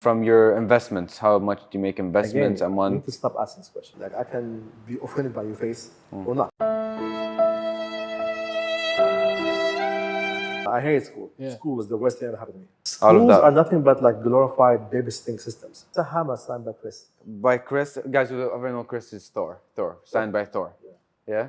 From your investments, how much do you make investments a You month? need to stop asking this question. Like, I can be offended by your face or not. I hate school. School was the worst thing that happened to me. All of Schools that. are nothing but like glorified babysitting systems. It's a hammer signed by Chris. By Chris, guys who ever know Chris is Thor. Thor, signed by Thor. Yeah?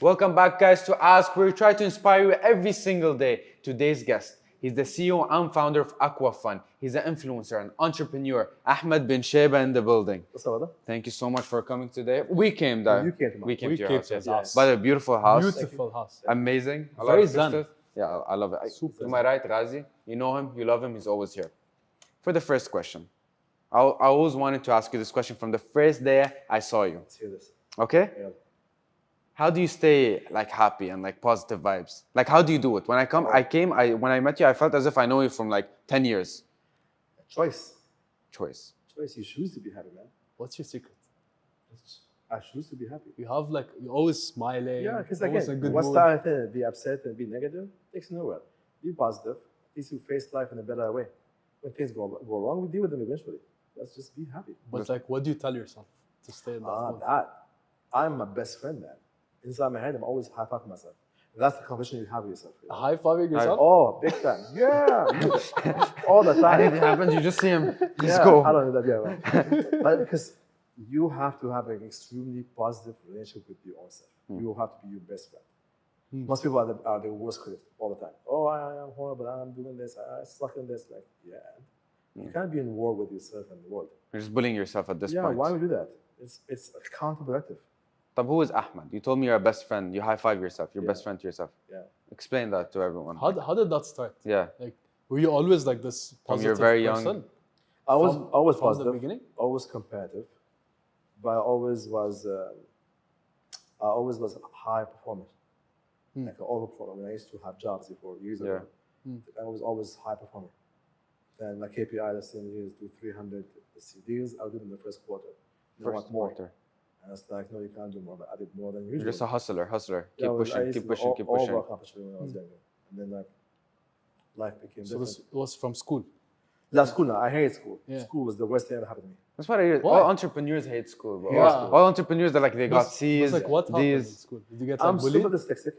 Welcome back, guys, to Ask, where we try to inspire you every single day. Today's guest, he's the CEO and founder of Aqua Fun. He's an influencer, an entrepreneur. Ahmed bin Sheba in the building. What's up, brother? Thank you so much for coming today. We came there. You came to We came to your house. his Yes. house. By the beautiful house. Beautiful house. Amazing. A lot Very of zen. sisters. Yeah, I love it. Super To my right, Ghazi. You know him, you love him, he's always here. For the first question, I always wanted to ask you this question from the first day I saw you. Let's hear this. Okay? Yeah. How do you stay like happy and like positive vibes? Like how do you do it? When when I met you, I felt as if I know you from like 10 years. Choice. Choice. Choice. You choose to be happy, man. What's your secret? I choose to be happy. You have like, you're always smiling. Yeah, because always in again, good what's mood. the thing? Be upset and be negative takes you nowhere. Be positive. At least you face life in a better way. When things go wrong, we deal with them eventually. Let's just be happy. But like, what do you tell yourself to stay in that mood? I'm my best friend, man. Inside my head, I'm always high-fiving myself. That's the conversation you have with yourself. You know? High-fiving yourself? Oh, big time. Yeah. All the time. And it happens, you just see him. Just Yeah, go. I don't know that, yeah, right. But because you have to have an extremely positive relationship with your own self. You have to be your best friend. Most people are the worst critics all the time. Oh, I am horrible. I'm doing this. I suck in this. Like, yeah. You can't be in war with yourself and the world. You're just bullying yourself at this Yeah, point. why would you do that? It's counterproductive. But who is Ahmed? You told me you're a best friend. You high five yourself. You're best friend to yourself. Yeah. Explain that to everyone. How did that start? Yeah. Like, were you always like this From positive you're very young. person? I was always from positive, the beginning? always competitive, but I always was a high performer, like an over performer. When I used to have jobs before years ago, I was always high performer. Then my KPI last 10 years do 300 deals. I did in the first quarter. I want more. Quarter. And I was like, no, you can't do more. But I did more than You're usual. just a hustler. Yeah, I Keep used to pushing. over-accomplish when I was younger. And then like life became So different. this was from school. That's school now. I hate school. Yeah. School was the worst thing that happened to me. That's what I hear. Why? All entrepreneurs hate school, bro. Yeah. All entrepreneurs, they're like, they got C's, Like, what happened in D's. school? Did you get like I'm bullied? super dyslexic.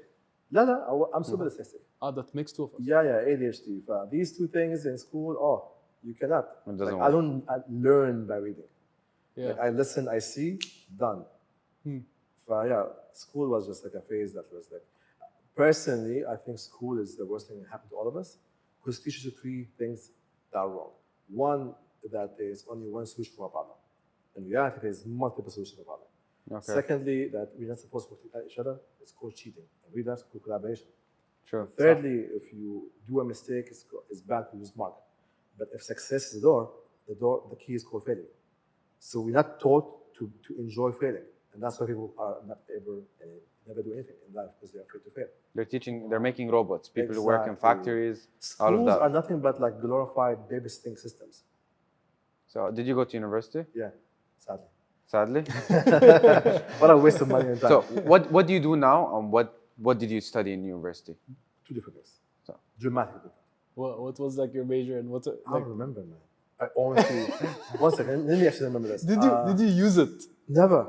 No, I'm super dyslexic. That makes two of us. Yeah, ADHD. These two things in school, you cannot. It doesn't I work. don't learn by reading. Yeah. Like, I listen, I see, done. School was just like a phase that was like. Personally, I think school is the worst thing that happened to all of us because it teaches you three things that are wrong. One, that there is only one solution for a problem. In reality, there is multiple solutions for a problem. Okay. Secondly, that we're not supposed to work at each other. It's called cheating. And we that's called collaboration. True. Thirdly, if you do a mistake, it's bad to lose mark. But if success is the key is called failure. So we're not taught to enjoy failing. And that's why people are not never do anything in life because they're afraid to fail. They're making robots. People who work in factories, all of Schools that. are nothing but like glorified babysitting systems. So did you go to university? Yeah, sadly. Sadly. What a waste of money and time. So what do you do now and what did you study in university? Two different things. So. Dramatically different. What was like your major and what? I Like, don't remember, man. I honestly, one second, let me actually remember this. did you use it? Never.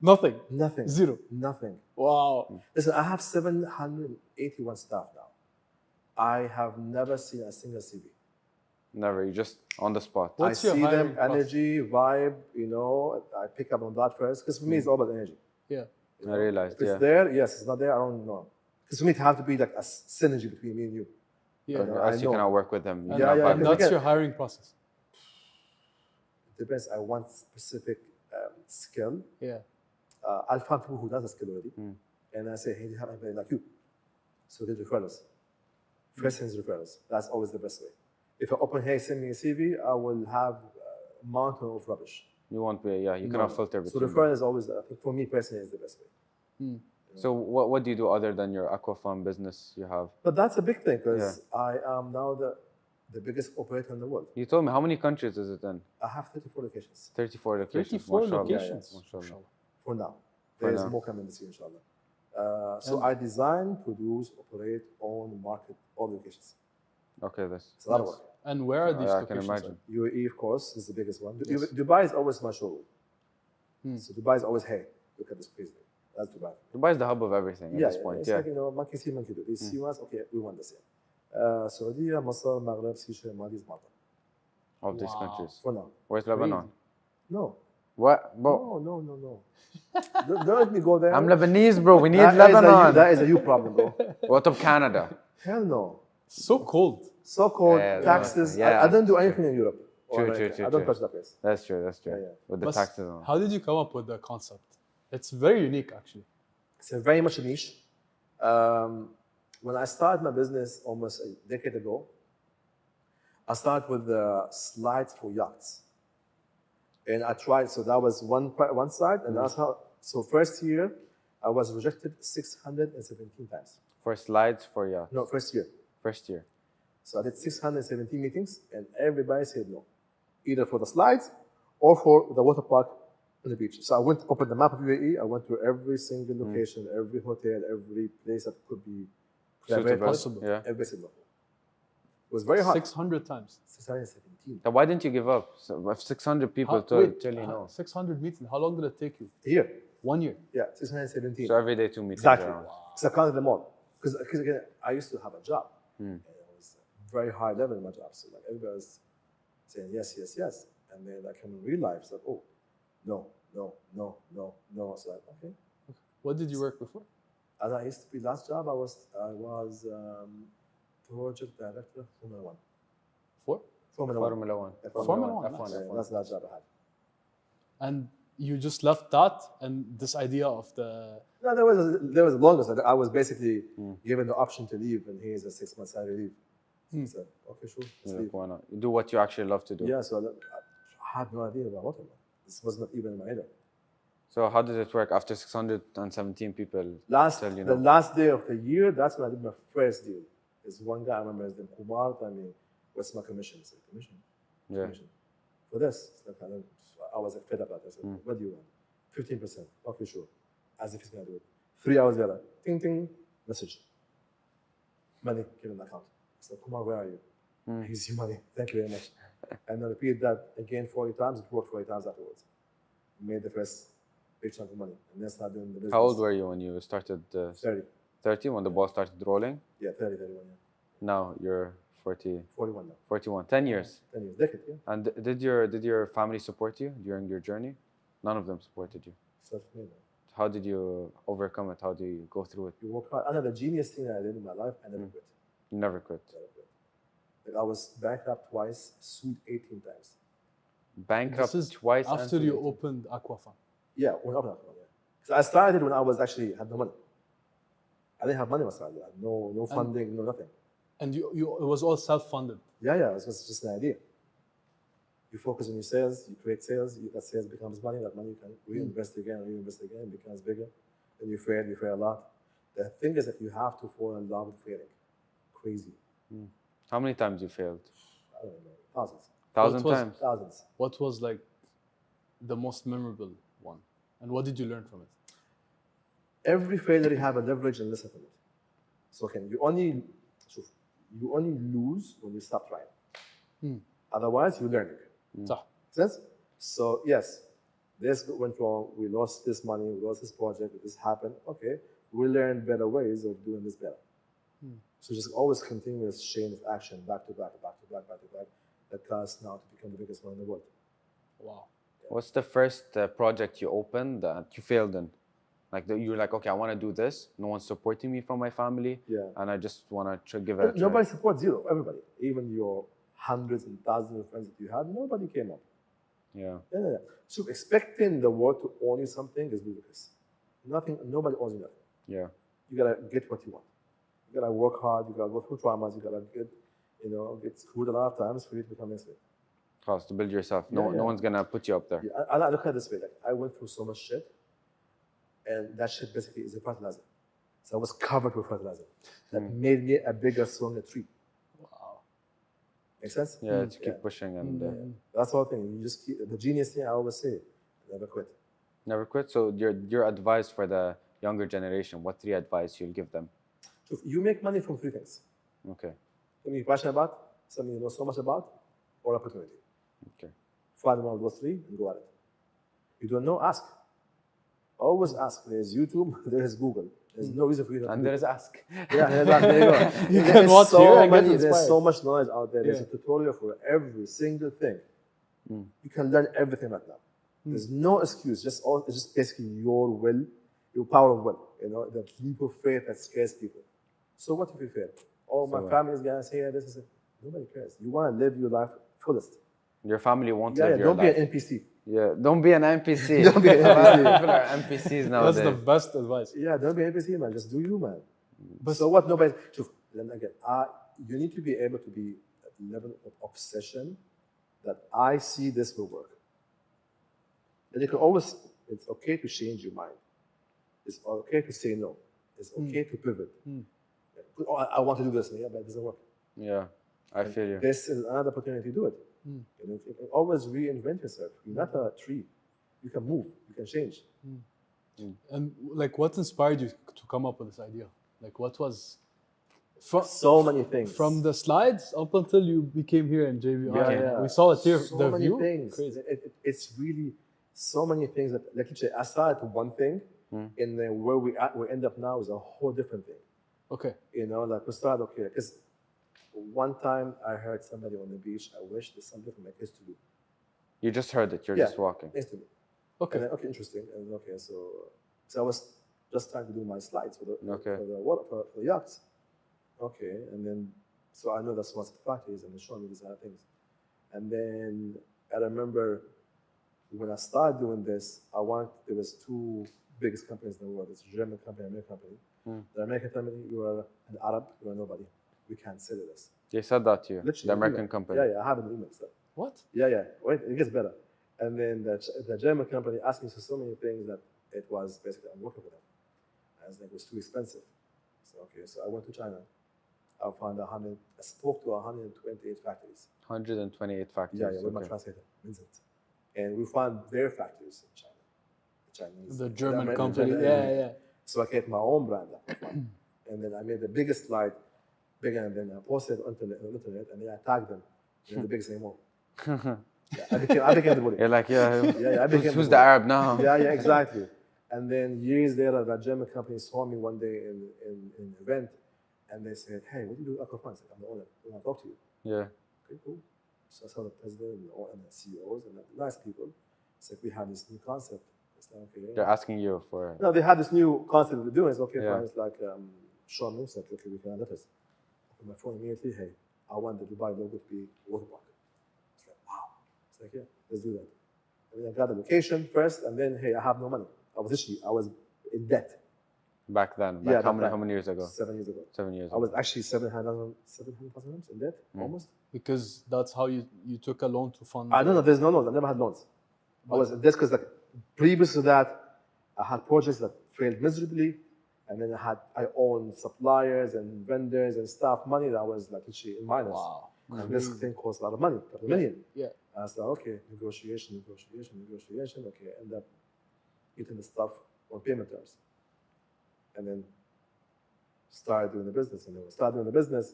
Nothing. Nothing. Zero. Nothing. Wow. Listen, I have 781 staff now. I have never seen a single CV. Never. You just on the spot. What's I your see hiring them, process? energy, vibe, I pick up on that first. Because for me, it's all about energy. Yeah. I realized. If it's there, yes. It's not there, I don't know. Because for me, it has to be like a synergy between me and you. Yeah. I As you know. cannot work with them. You And, cannot yeah, vibe and with that's again- your hiring process. It depends. I want specific skill. Yeah. I'll find people who does the skill already. And I say, hey, do you have anybody like you? So get referrals. First thing is referrals. That's always the best way. If I open, hey, send me a CV, I will have a mountain of rubbish. You won't be, you cannot filter So between them. referral is always, I think for me personally, is the best way. So what do you do other than your aquafam business you have? But that's a big thing because I am now the biggest operator in the world. You told me, how many countries is it in? I have 34 locations 34 locations. 34 Mashallah. locations. Mashallah. Mashallah. for now. For There is now. more coming this year, inshallah. So I design, produce, operate, own, market all locations. Okay, that's It's a lot of work. And where are these I can locations? imagine. at? UAE, of course, is the biggest one. Yes. Dubai is always my showroom. So Dubai is always, hey, look at this crazy thing. That's Dubai. Dubai is the hub of everything at this point. It's Yeah. like, monkey see, monkey do. They see us, okay, we want the same. Saudi, Masr, Maghreb, Seychelles, Maldives, Malta. Of these Wow. countries. For now. Where's Lebanon? No. What? Bro, No. Don't let me go there. I'm Lebanese, bro. We need That is Lebanon. that is a you problem, bro. What of Canada? Hell no. So cold. So-called Yeah, taxes. yeah, I don't do anything in Europe. or True, America. true, I don't true. touch that place. That's true. That's true. Yeah. With the But taxes on. how did you come up with the concept? It's very unique, actually. It's a very much a niche. When I started my business almost a decade ago, I started with the slides for yachts. And I tried, so that was one side, and that's how, so first year, I was rejected 617 times. For slides for yacht. No, first year. First year. So I did 617 meetings, and everybody said no, either for the slides or for the water park on the beach. So I went, opened the map of UAE. I went to every single location, every hotel, every place that could be Suitable. Possible. Yeah. Every single. It was very hard. 600 times. 617. So why didn't you give up? So if 600 people How- tell wait, you no. 600 meetings. How long did it take you? Here, 1 year. yeah, 617. So every day 2 meetings. Exactly. around. So I counted them all. Because again, I used to have a job. And it was very high level in my job. So like everybody was saying yes, yes, yes. And then I came in real life. It's like, oh, no. So like, okay. What did you work before? And I used to be last job. I was project director Formula One. For? Formula One. Formula One. Formula One, F1, nice. F1. That's the last job I had. And you just left that and this idea of the... No, there was the longest. I was basically given the option to leave, and here's a 6-month salary leave. So I said, okay, sure, let's leave. Why not? You do what you actually love to do. Yeah, so I had no idea about water. This was not even in my head. So how did it work after 617 people tell you The no? last day of the year, that's when I did my first deal. There's one guy I remember his name, Kumar. I mean, what's my commission? I said, commission? Yeah. Commission. For this. It's like, I was like, fed up about this. I said, what do you want? 15%. Okay, sure. As if he's going to do it. 3 hours later, ting, ting, message. Money given in the account. I said, Kumar, where are you? Here's your money. Thank you very much. And I repeated that again 40 times. It worked 40 times afterwards. Made the first big chunk of money. And then started doing the business. How old were you when you started? 30. 30, when the ball started rolling? Yeah, 30, 31, yeah. Now you're 41 now. 41. 10 years. 10 years. Decade, yeah. And did your family support you during your journey? None of them supported you. Self-made, man. How did you overcome it? How do you go through it? You work hard. Another genius thing that I did in my life, I never quit. You never quit. Never quit. Like I was bankrupt twice, sued 18 times. Bankrupt This is twice. after and you 18. opened Aquafan. Yeah, when I opened up, yeah. So I started when I was actually had no money. I didn't have money when I started. I had no funding, no nothing. And it was all self-funded. Yeah, it was just an idea. You focus on your sales, you create sales, that sales becomes money, that money you can reinvest again, it becomes bigger. Then you fail a lot. The thing is that you have to fall in love with failing. Crazy. How many times you failed? I don't know, thousands. 1,000 was- times. Thousands. What was like the most memorable one? And what did you learn from it? Every failure you have a leverage and lesson from it. So you only lose when you stop trying. Otherwise, you learn it. صح. Sense? So yes, this went wrong. We lost this money. We lost this project. This happened. Okay, we learned better ways of doing this better. So just always continuous chain of action, back to back, that caused now to become the biggest one in the world. Wow. What's the first project you opened that you failed in? Like you're like, okay, I want to do this. No one's supporting me from my family. Yeah. And I just want to give it a try. Nobody supports zero. Everybody, even your hundreds and thousands of friends that you had, nobody came up. Yeah. Yeah. So expecting the world to own you something is ludicrous. Nobody owns you nothing. Yeah. You gotta get what you want. You gotta work hard. You gotta go through traumas. You gotta get screwed a lot of times for you to become this way. Cause to build yourself. No one's gonna put you up there. Yeah, I look at it this way. Like I went through so much shit, and that shit basically is a fertilizer. So I was covered with fertilizer. That made me a bigger, stronger tree. Wow. Make sense? Yeah, to keep pushing and That's the whole thing. You just keep, the genius thing I always say, never quit. never quit. So your advice for the younger generation, what 3 advice you'll give them? So you make money from 3 things. Okay. Something you're passionate about, something you know so much about, or opportunity. Okay. Find one of those 3 and go at it. You don't know, ask. Always ask. There's YouTube, there's Google. There's no reason for you not to And do there's it. ask. Yeah, there you go. You There's can watch so here and get many, there's inspired. so much knowledge out there. There's Yeah. a tutorial for every single thing. You can learn everything right now. There's no excuse. It's just basically your will, your power of will. You know, the leap of faith that scares people. So what if you fail? Oh, my family is gonna say this is it. Nobody cares. You want to live your life fullest. Your family won't Yeah, live your don't life. be an NPC. Yeah, don't be an NPC. Don't be an A lot of NPC. people are NPCs nowadays. That's the best advice. Yeah, don't be an NPC, man. Just do you, man. But So what? Nobody. Then again, you need to be able to be at the level of obsession that I see this will work. And you can always. It's okay to change your mind. It's okay to say no. It's okay to pivot. Oh, I want to do this, yeah, but it doesn't work. Yeah, I feel you. This is another opportunity to do it. You know, you can always reinvent yourself. You're not a tree. You can move. You can change. and like, what inspired you to come up with this idea? Like, what was So many things. from the slides up until you became here in JBR? Yeah. We saw it here. So the many view, things. crazy. It's really so many things that, like, literally, I started with one thing, and then where we end up now is a whole different thing. Okay. You know, like we started, okay, because one time I heard somebody on the beach, I wish there's something for my kids to do. You just heard it. You're Yeah. just walking. Instantly. Okay. And then, okay, interesting. And okay, so I was just trying to do my slides for the Okay. for the yachts. Okay, and then so I know that's what the factories and they showing me these other things. And then I remember when I started doing this, there was 2 biggest companies in the world. It's a German company and American company. The American company, you are an Arab, you are nobody. We can't sell this. They said that to you. Literally, The American email. company. Yeah, I have an email stuff. What? Yeah. Wait, it gets better. And then the German company asked me for so many things that it was basically I'm working with them. I was like, it was too expensive. So okay, so I went to China. I spoke to 128 factories. 128 factories. Yeah, with my okay. translator, Vincent. And we found their factories in China. The Chinese. The German American, company. Yeah. So I created my own brand. And then I made the biggest slide bigger, and then I posted it on the internet, and then I tagged them. They're the biggest anymore. Yeah, I became the bully. You're like, yeah. I became Who's the the Arab now? Yeah, exactly. And then years later, that German company saw me one day in an event, and they said, "Hey, what do you do at Aquafan?" I said, "I'm the owner. I want to talk to you." Yeah. Okay, cool. So I saw the president and the CEOs and the nice people. It's like, we have this new concept. It's like, okay. They're asking you for. No, they have this new concept they're doing. It's okay, Yeah. fine. It's like, show me. It's like, okay, we can let us. On my phone immediately, hey, I want the Dubai logo to be watermark. It's like, wow. It's like, yeah, let's do that. And then I got the location first, and then, hey, I have no money. I was in debt. Back then. Yeah, how back many years ago? 7 years ago. 7 years I ago. was actually 700,000 in debt, almost. Because that's how you took a loan to fund. I don't know. There's no loans. I never had loans. I was in debt because, like, previous to that, I had projects that failed miserably, and then I owned suppliers and vendors and staff money that was like literally in minus. Wow. And this thing cost a lot of money, a million. Yeah. I was like, okay, negotiation. Okay, end up getting the stuff on payment terms, and then started doing the business. And then when I started doing the business,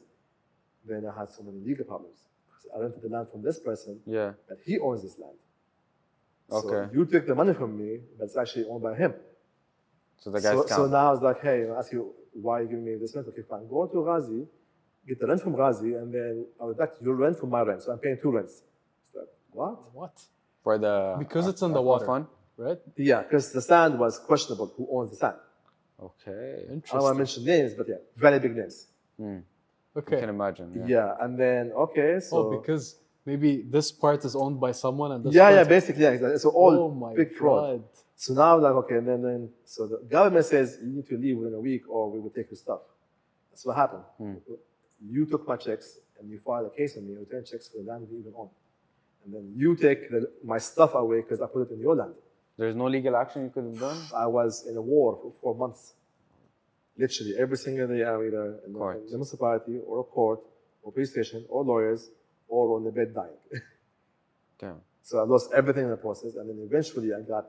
then I had so many legal problems because I rented the land from this person, Yeah. but he owns this land. Okay. So you took the money from me, but it's actually owned by him. So the guys So now it's like, hey, I ask you, why you giving me this rent? Okay, fine. Go to Ghazi, get the rent from Ghazi, and then I'll deduct your rent from my rent. So I'm paying 2 rents. It's like, what? What? for the Because it's in the aqua water, fund? right? Yeah, because the sand was questionable. Who owns the sand? Okay. I don't want to Interesting. mention names, but yeah, very big names. You Okay. can imagine. Yeah. Yeah, and then, okay, so. Oh, because maybe this part is owned by someone and this Yeah, part basically, yeah, exactly. So all Oh my big fraud. God. So now, like, okay, and then, so the government says you need to leave within a week or we will take your stuff. That's what happened. You took my checks and you filed a case on me, you returned checks for the land we even own. And then you take my stuff away because I put it in your land. There's no legal action you could have done? I was in a war for 4 months. Literally every single day I'm either in Court. the municipality or a court or police station or lawyers or on the bed dying. Damn. So I lost everything in the process, and then eventually I got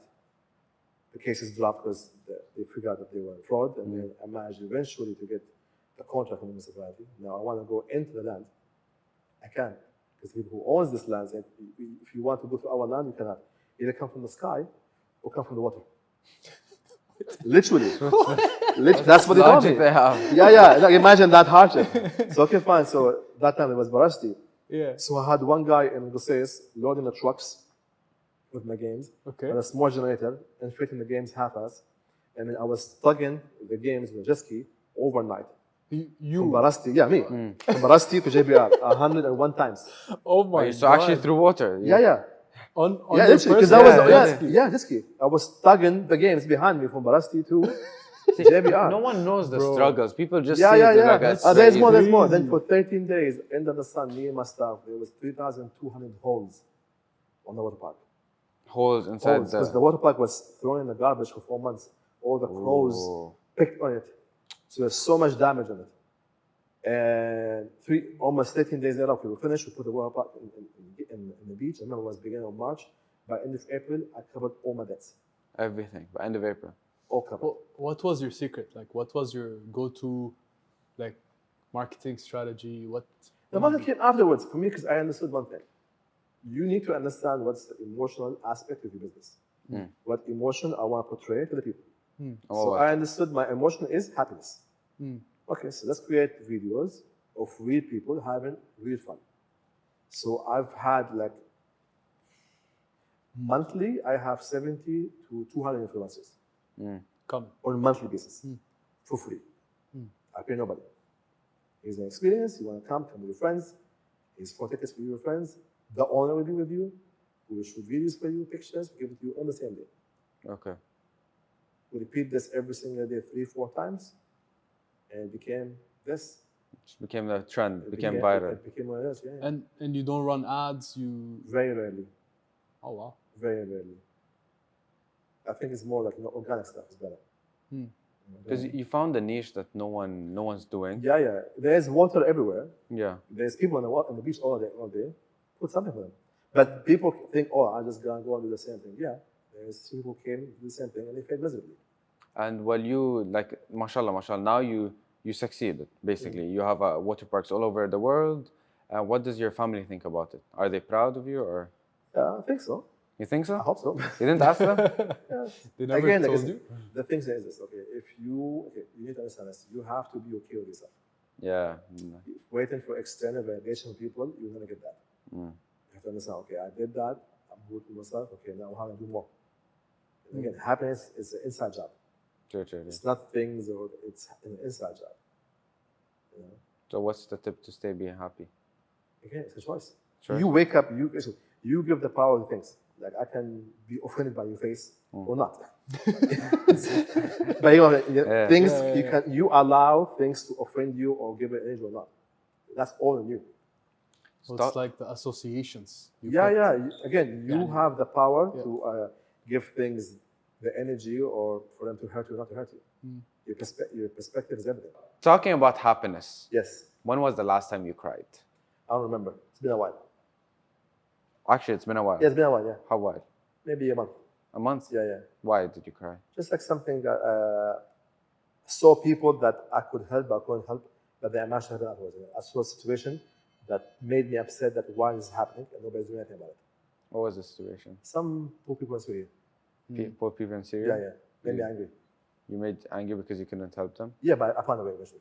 the cases dropped because they figured out that they were in fraud, and then I managed eventually to get the contract from the municipality. Now I want to go into the land. I can, because the people who owns this land said, if you want to go to our land, you cannot. Either come from the sky or come from the water. Literally. That's what they told me. Logic they have. Yeah. Like, imagine that hardship. So okay, fine. So that time it was Barasti. Yeah. So I had one guy in Gusais loading the trucks with my games Okay. and a small generator and fitting the games half-ass. And then I was tugging the games with a jet ski overnight. From You. Barasti, yeah, me. From Barasti to JBR, 101 times. Oh my So god. actually through water. Yeah. On Yeah, your literally, because personal I was, jet ski. jet ski. I was tugging the games behind me from Barasti to JBR. No one knows the Bro. struggles. People just Yeah, see it like That's there's easy. more. crazy. Then for 13 days, under the sun, me and my staff, there was 3,200 holes on the water park. Holes inside Because the water park was thrown in the garbage for 4 months. All the crows Ooh. picked on it. So there's so much damage on it. And almost 13 days later, we were finished. We put the water park in the beach. I remember it was beginning of March. By end of April, I covered all my debts. Everything by end of April. All covered. What was your secret? Like, what was your go-to, like, marketing strategy? What? The money came afterwards for me because I understood one thing. You need to understand what's the emotional aspect of your business. What emotion I want to portray to the people. So I understood my emotion is happiness. Okay, so let's create videos of real people having real fun. So I've had like monthly, I have 70 to 200 influencers Come. on a monthly basis for free. I pay nobody. Here's an experience. You want to come with your friends. Here's 4 tickets for your friends. The owner will be with you. We will shoot videos for you, pictures, we give it to you on the same day. Okay. We repeat this every single day 3-4 times, and it became this. It became the trend. It Became viral. It became one of those, yeah. And you don't run ads. You. Very rarely. Oh wow. Very rarely. I think it's more like organic stuff is better. Because you found a niche that no one's doing. Yeah. There's water everywhere. Yeah. There's people on the beach all day. Put something for them. But people think, oh, I'm just gonna go and do the same thing. Yeah. There's people who came to do the same thing and they failed miserably. And while you like, mashallah, now you succeeded. Basically, you have water parks all over the world. What does your family think about it? Are they proud of you, or Yeah, I think so. you think so? I hope so. You didn't ask them? They never Again, told like, you. the thing is this, okay, you need to understand this. You have to be okay with yourself. Yeah. Waiting for external validation from people, you're gonna get that. You have to understand, okay, I did that, I'm good with myself, okay, now how do I do more? And again, happiness is an inside job. True. It's not things, or it's an inside job. You know? So what's the tip to stay being happy? Again, it's a choice. Sure. You wake up, you give the power to things. Like, I can be offended by your face or not. But things, you allow things to offend you or give it energy or not. That's all in you. So it's like the associations. You Yeah, put. yeah. Again, you Yeah. have the power Yeah. to give things the energy or for them to hurt you or not to hurt you. Your perspective is everything. Talking about happiness. Yes. When was the last time you cried? I don't remember. It's been a while. Actually, it's been a while. Yeah, it's been a while, yeah. How while? Maybe a month. A month? Yeah. Why did you cry? Just like something that saw people that I could help, but I couldn't help, but the emotion happened afterwards. I saw a situation that made me upset that why this is happening and nobody's doing anything about it. What was the situation? Some poor people in Syria. Poor people in Syria? Yeah. Made me angry. You made angry because you couldn't help them? Yeah, but I found a way eventually.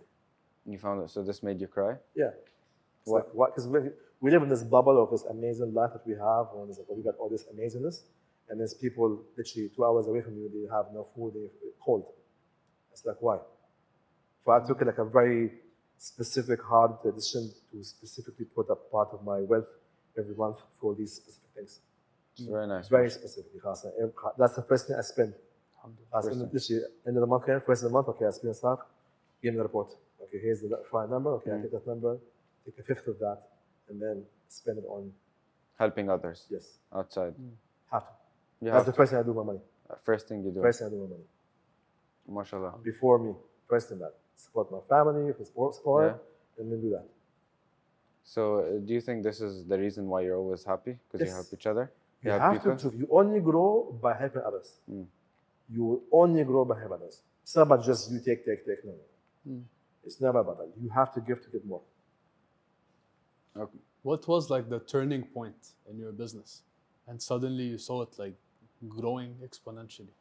You found it, so this made you cry? Yeah. It's What? like, what? Because we live in this bubble of this amazing life that we have, and it's like, we got all this amazingness, and there's people literally 2 hours away from you, they have no food, they're cold. It's like, why? So I took like a very specific, hard decision to specifically put a part of my wealth every month for these specific things. It's very nice. Very specifically. That's the first thing I spend. I spend First literally end of the month, first of the month, okay, I spend stuff, give me the report. Okay, here's the fine number, okay, I take that number, take a fifth of that, and then spend it on, Helping others yes, outside. have to. You That's have the first thing I do with my money. first thing you do. First thing I do with my money. Mashallah. Before me. First thing that. Support my family, if it's support, and then do that. So, do you think this is the reason why you're always happy? Because you Yes. help each other? You help have people? to improve. You only grow by helping others. You will only grow by helping others. It's not about just you take. No. It's never about that. You have to give to get more. Okay. What was like the turning point in your business, and suddenly you saw it like growing exponentially?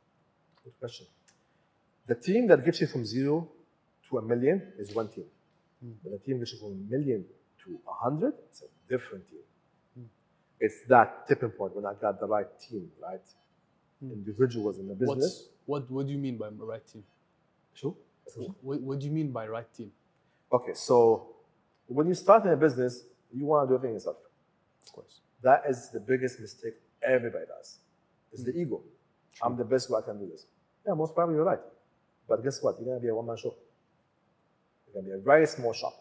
Good question. The team that gets you from 0 to 1 million is one team. But the team that gets you from 1 million to 100, it's a different team. It's that tipping point when I got the right team, right? Individuals in the business. What do you mean by right team? Sure. What do you mean by right team? Okay, so when you start in a business, you want to do everything yourself. Of course. That is the biggest mistake everybody does. It's the ego. I'm the best, so I can do this. Yeah, most probably you're right. But guess what? You're going to be a one-man show. You're going to be a very small shop.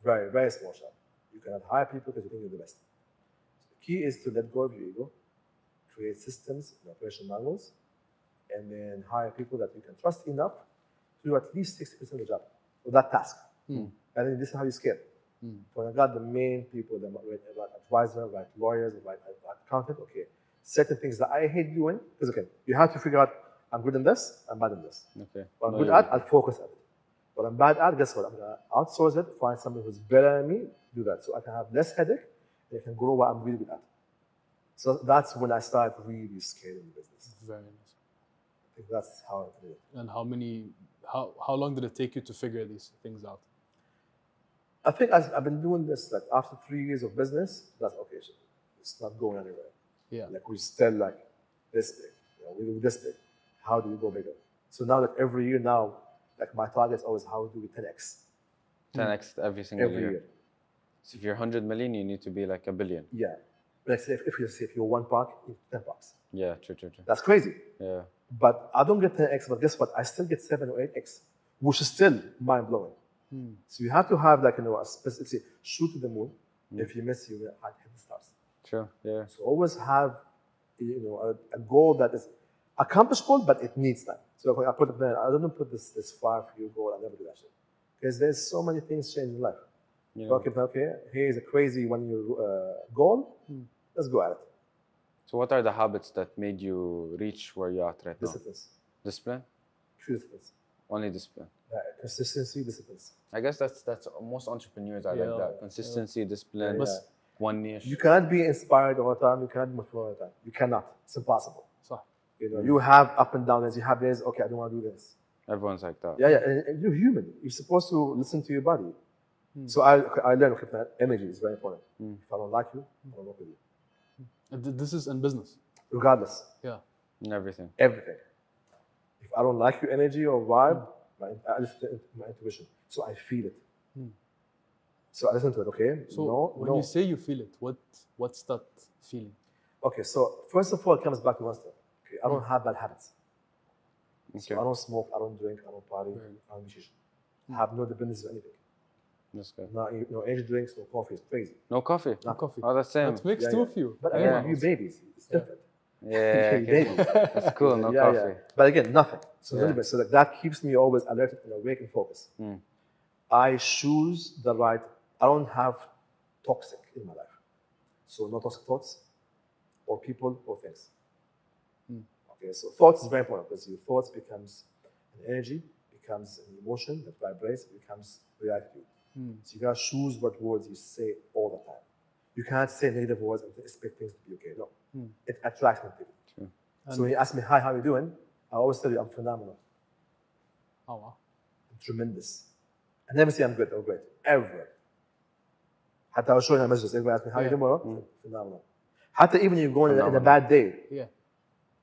Very, very small shop. You cannot hire people because you think you're the best. So the key is to let go of your ego, create systems and operation manuals, and then hire people that you can trust enough to do at least 60% of the job, of that task. And then this is how you scale. When I got the main people, the right advisor, right lawyers, right accountant, okay, certain things that I hate doing, because okay, you have to figure out, I'm good in this, I'm bad in this. Okay. What I'm good at, I'll focus at it. What I'm bad at, guess what? I'm going to outsource it, find somebody who's better than me, do that. So I can have less headache, and I can grow what I'm really good at. So that's when I started really scaling the business. Very nice. I think that's how I did it. And how long did it take you to figure these things out? I think I've been doing this, like after 3 years of business, that's okay. It's not going anywhere. Yeah. Like we're still like this big. We do this big. How do we go bigger? So now that every year now, like my target is always how do we 10x? 10x every single Every year. So if you're 100 million, you need to be like a billion. Yeah. Like say if you're one park, you need 10 parks. Yeah, true. That's crazy. Yeah. But I don't get 10x, but guess what? I still get 7 or 8x, which is still mind blowing. So you have to have like a specific shoot to the moon. If you miss, you will hit the stars. True. Yeah. So always have a goal that is accomplishable, but it needs time. So I put a plan. I don't put this 5-year goal. I never do that shit because there's so many things changing in life. You know. Okay, here's a crazy 1-year goal. Let's go at it. So what are the habits that made you reach where you're at right Disciplines. now? Discipline. True disciplines. Only discipline. Consistency, disciplines. I guess that's most entrepreneurs are like that. Consistency, discipline, one niche. You cannot be inspired all the time. You cannot motivate all the time. You cannot. It's impossible. So, you have up and down days. You have days. Okay, I don't want to do this. Everyone's like that. Yeah. And you're human. You're supposed to listen to your body. So I learned that energy is very important. If I don't like you, I don't work with you. and this is in business. Regardless. Yeah. And everything. Everything. If I don't like your energy or vibe, I listen to my intuition. So I feel it. So I listen to it, okay? So when you say you feel it, what's that feeling? Okay, so first of all, it comes back to one step. Okay, I don't have bad habits. Okay. So I don't smoke, I don't drink, I don't party, I don't musician. I have no dependency on anything. That's good. No energy drinks, no coffee. It's crazy. No coffee. No coffee. Oh, that's same. That makes two of you. But again, you babies, it's different. Yeah. You babies. That's cool. No coffee. But again, nothing. So, Yeah. so that keeps me always alert and awake and focused. I choose the right. I don't have toxic in my life. So no toxic thoughts, or people, or things. Okay, so thoughts is very important because your thoughts becomes an energy, becomes an emotion that vibrates, becomes reality. So you gotta choose what words you say all the time. You can't say negative words and expect things to be okay. No, it attracts negativity. True. So when you ask me, "Hi, how are you doing?" I always tell you, "I'm phenomenal. Oh wow. I'm tremendous." I never say I'm good or great ever. حتى I was showing a messages. Everybody asks me, "How are you doing, bro?" Phenomenal. حتى even you're going in a bad day. Yeah.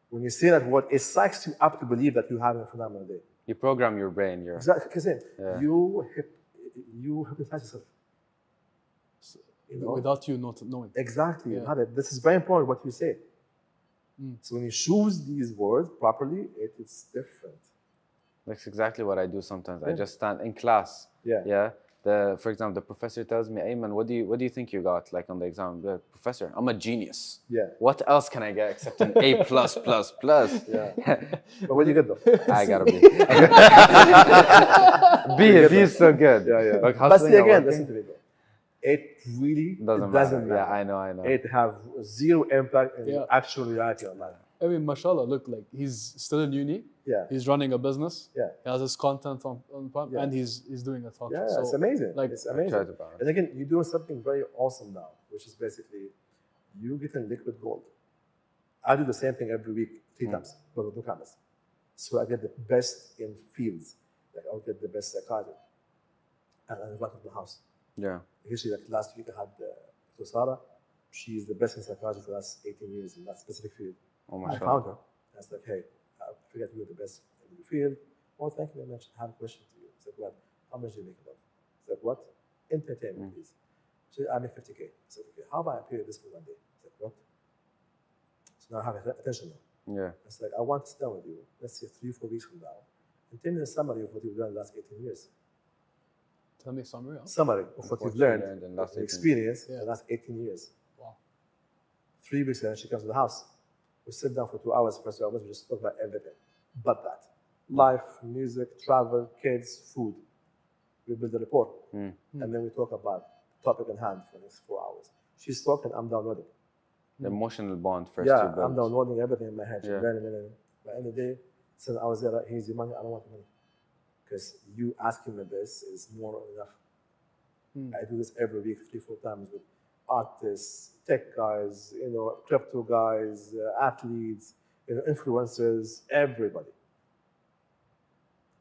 When you say that word, it psychs you up to believe that you're having a phenomenal day. You program your brain. Exactly. Because you hypnotize yourself. Without you not knowing. Exactly. Yeah. This is very important what you say. So when you choose these words properly, it is different. That's exactly what I do sometimes. I just stand in class. Yeah. Yeah. For example, the professor tells me, Ayman, what do you think you got like on the exam? The professor, I'm a genius. Yeah. What else can I get except an A plus plus plus? Yeah. But what do you get though? I gotta be. B is so good. Yeah, yeah. Like But see hustling and again, working listen to me, bro. It really doesn't doesn't matter. matter. Yeah, I know. It have zero impact in Yeah. actual reality on life. I mean, mashallah, look, like he's still in uni. Yeah. He's running a business. Yeah. He has his content on Yeah. and he's doing a talk Yeah, show. So, it's amazing. like, It's I amazing. try to balance. And again, you're doing something very awesome now, which is basically you getting liquid gold. I do the same thing every week, 3 times, but with no cameras. So I get the best in fields. Like I'll get the best psychiatrist. And I invite them to the house. Yeah. Actually, like last week I had Tosara. She's the best in psychiatry for the last 18 years in that specific field. Oh my I God. found her. I was like, hey, I forget you're the best in your field. Oh, thank you very much. I have a question to you. I said, what? How much do you make a month? I said, what? Entertainment, please. She said, I make 50K. I said, okay, how about I pay you this for 1 day? I said, what? So now I have attention now. Yeah. It's like, I want to sit down with you, let's say 3-4 weeks from now, and tell me a summary of what you've done in the last 18 years. tell me a summary. Huh? Summary of what you've What you learned, learned in the last your 18 experience in Yeah. the last 18 years. Wow. 3 weeks later, she comes to the house. We sit down for 2 hours, first 2 hours, we just talk about everything. But that. Life, music, travel, kids, food. We build a rapport. And then we talk about topic in hand for the next 4 hours. She's talking, I'm downloading. The emotional bond first. Yeah, you build. I'm downloading everything in my head. Yeah. Learning. By the end of the day, 7 hours later, here's your money, I don't want the money. Because you asking me this is more than enough. I do this every week, 3-4 times with artists, tech guys, crypto guys, athletes, influencers, everybody.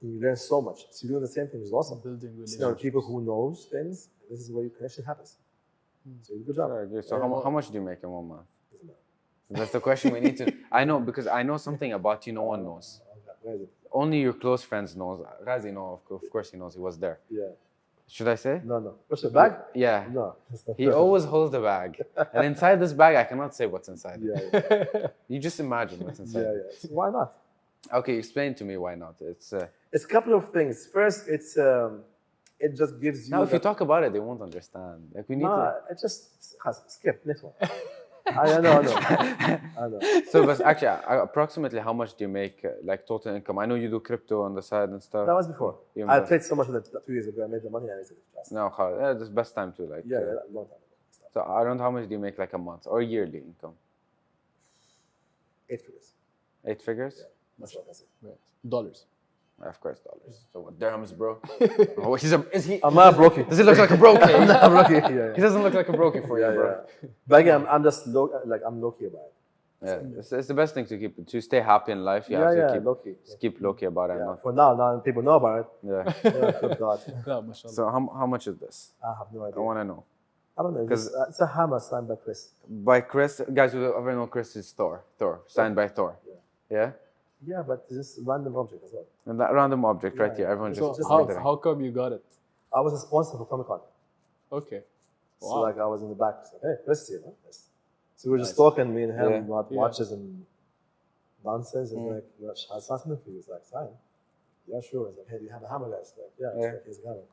And you learn so much. So you're doing the same thing, which is awesome. Building So relationships. people who knows things, this is where your connection happens. So good job. Sure, good. So how much do you make in 1 month? Doesn't matter. That's the question we need to. I know because I know something about you no one knows. Where is it? Only your close friends knows. Ghazi knows, of course he knows he was there. Yeah. Should I say? No. What's the bag? Yeah. No. That's not He always holds the bag. And inside this bag, I cannot say what's inside. Yeah. You just imagine what's inside. Yeah. So why not? Okay, explain to me why not. It's It's a couple of things. First, it just gives you. now if you talk about it, they won't understand. Like we need No, it just skip next one. I know. So, but actually, approximately how much do you make, like total income? I know you do crypto on the side and stuff. That was before. You I invest. played so much of that 2 years ago. I made the money and I said, just. No, yeah, this is best time to like. Yeah, a long time ago. So around how much do you make like a month or yearly income? 8 figures. 8 figures? Yeah, that's what I said. Right. Dollars. Of course, dollars. So what dirhams, bro? Oh, is he? I'm not broke. Does he look like a broke? I'm not broke. Yeah. He doesn't look like a broke for you, bro. But again, I'm just I'm low key about it. Yeah, it's the best thing to stay happy in life. You have to keep low key. just keep low key about it. Yeah. Not, For now people know about it. yeah. Yeah, good God. Yeah, mashallah. So how much is this? I have no I idea. want to know. I don't know. 'Cause- It's a hammer signed by Chris. By Chris, guys who ever know Chris is Thor, signed by Thor. Yeah. Yeah, but it's just random object as well. And that random object right Yeah. here, everyone So just how come you got it? I was a sponsor for Comic Con. Okay. So Wow. like I was in the back. So, hey, Chris is here. Huh? Yes. So we were just talking, me and him, Yeah. about Yeah. watches and nonsense. It's like, I saw something for you. It's like, sign. Yeah, sure. It's like, hey, do you have a hammer, guys? Like, yeah. It's Yeah. like, here's a hammer.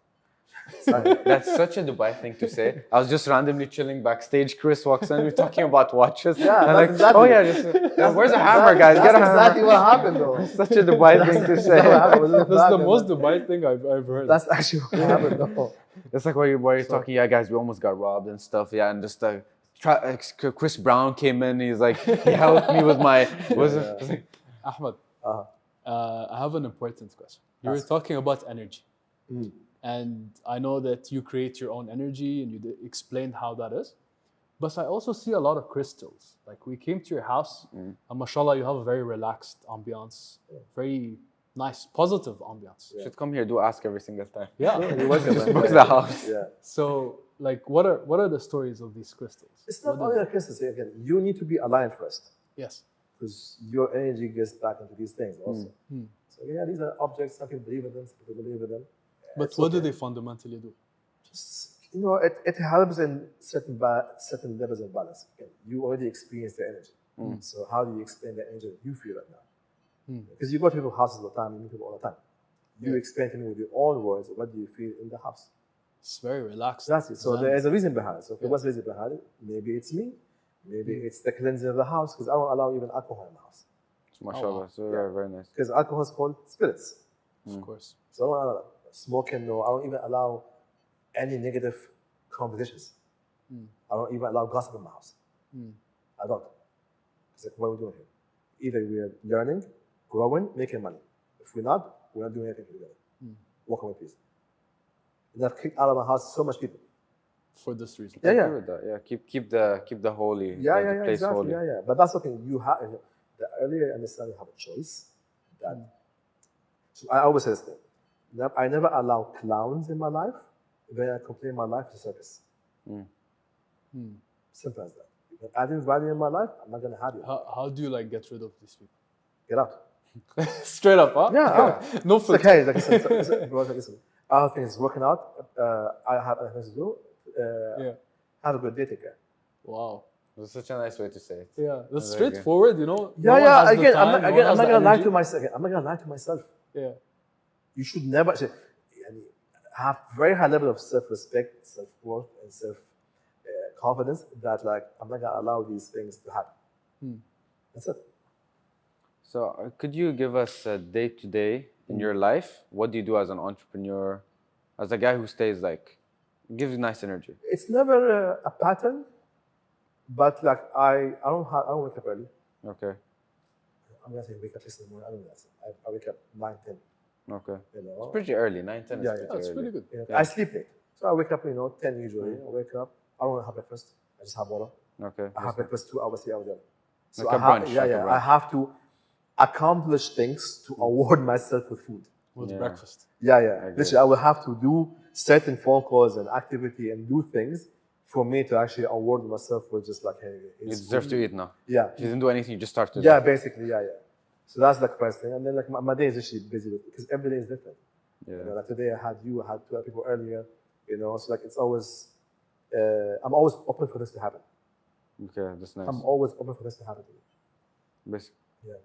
Sign. That's such a Dubai thing to say. I was just randomly chilling backstage. Chris walks in. We're talking about watches. Yeah, And that's like, exactly- oh yeah, just, where's the hammer, guys? That's Get a hammer. exactly what happened, though. Such a Dubai thing to That's what happened. say. That's the most Dubai thing I've heard. That's actually what happened, though. It's like where you're talking. Yeah, guys, we almost got robbed and stuff. Yeah, and just Chris Brown came in. He's like, he helped me with my. Ahmed, Uh-huh. I have an important question. You were Ask. talking about energy. Mm. And I know that you create your own energy and you explained how that is. But I also see a lot of crystals. Like we came to your house and mashallah, you have a very relaxed ambiance, very nice, positive ambiance. You should come here. Do ask every single time. Yeah. You're welcome, Just man. book the house. Yeah. So like what are the stories of these crystals? It's not What only is- a crystals. Again, you need to be aligned first. Yes. Because your energy gets back into these things also. So yeah, these are objects. Some people believe in them, some people believe in them. But It's what do okay. they fundamentally do? Just it helps in certain levels of balance. Again, you already experience the energy. So how do you explain the energy that you feel right now? Because you go to people's houses all the time, you meet people all the time. You explain to me with your own words, what do you feel in the house? It's very relaxed. That's it. So Zen. there is a reason behind it. So okay, Yeah. what's the reason behind it? Maybe it's me. Maybe it's the cleansing of the house, because I don't allow even alcohol in the house. MashaAllah. wow. So very, very nice. Because alcohol is called spirits. Of course. So I don't allow smoking, no. I don't even allow any negative conversations. I don't even allow gossip in my house. I don't. It's like, what are we doing here? Either we're learning, growing, making money. If we're not doing anything together. Walk away, please. And I've kicked out of my house so much people. For this reason. Yeah, I yeah. agree with that. Yeah, keep the holy, Yeah, the place exactly. holy. Yeah. But that's okay. You have the earlier you understand you have a choice. That so I always say this thing. I never allow clowns in my life. Then I compare my life to circus. Simple as that. If you're adding value in my life, I'm not gonna have you. How do you like get rid of these people? Get out. Straight up, huh? Yeah. No It's like, filter. hey, like, listen, bro, listen. I have things working out. I have other things to do. Yeah. Have a good day. Take care. Wow. That's such a nice way to say it. Yeah. That's Very good. straighthtforward, you know. Yeah, No one yeah. has the Again, time, I'm no one not has the gonna lie energy. to myself. Again, I'm not gonna lie to myself. Yeah. You should never have very high level of self-respect, self-worth, and self-confidence that like I'm not gonna allow these things to happen. That's it. So could you give us a day-to-day in your life? What do you do as an entrepreneur? As a guy who stays like, gives you nice energy. It's never a pattern, but like I don't wake up early. Okay. I'm gonna say wake up 6 in the morning. I don't do that. I wake up 9, 10. Okay. You know. It's pretty early. 9, 10 Yeah, is yeah. pretty That's early. pretty good. You know, Yeah. I sleep late, so I wake up 10 usually. I wake up. I don't have breakfast. I just have water. Okay. I have breakfast 2 hours, 3 hours later. So Like I a have, brunch, yeah, like a yeah. I brunch. have to accomplish things to award myself with food. With Yeah. breakfast. Yeah, yeah. agree. Literally, I will have to do certain phone calls and activity and do things for me to actually award myself with just like, hey, You it's deserve food. to eat now. Yeah. If you didn't do anything, you just started. Yeah, basically, yeah. So that's like first thing. And then like my day is actually busy because every day is different. Yeah. You know, like today I had 2 other people earlier, you know, so like it's always, I'm always open for this to happen. Okay, that's nice. I'm always open for this to happen to me. Basically.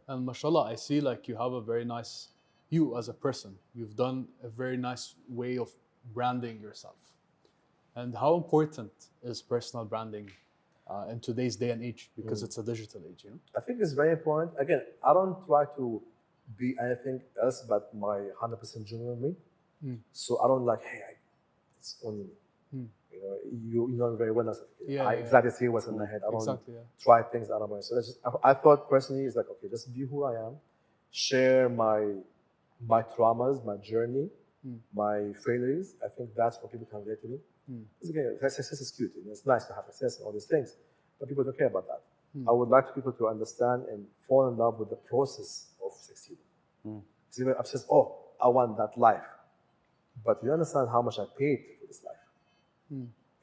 And mashallah, I see like you have a very nice, you as a person, you've done a very nice way of branding yourself. And how important is personal branding in today's day and age? Because it's a digital age, you know? I think it's very important. Again, I don't try to be anything else but my 100% genuine me. So I don't like, hey, it's only me. You know very well. Yeah, I yeah, exactly see what's in my head. I don't Exactly, yeah. try things out of my. So that's just, I thought personally, it's like, okay, just be who I am, share my traumas, my journey, my failures. I think that's what people can relate to me. Because again, success is cute. You know, it's nice to have success and all these things, but people don't care about that. I would like people to understand and fall in love with the process of succeeding. So I'm just, oh, I want that life, but you understand how much I paid for this life.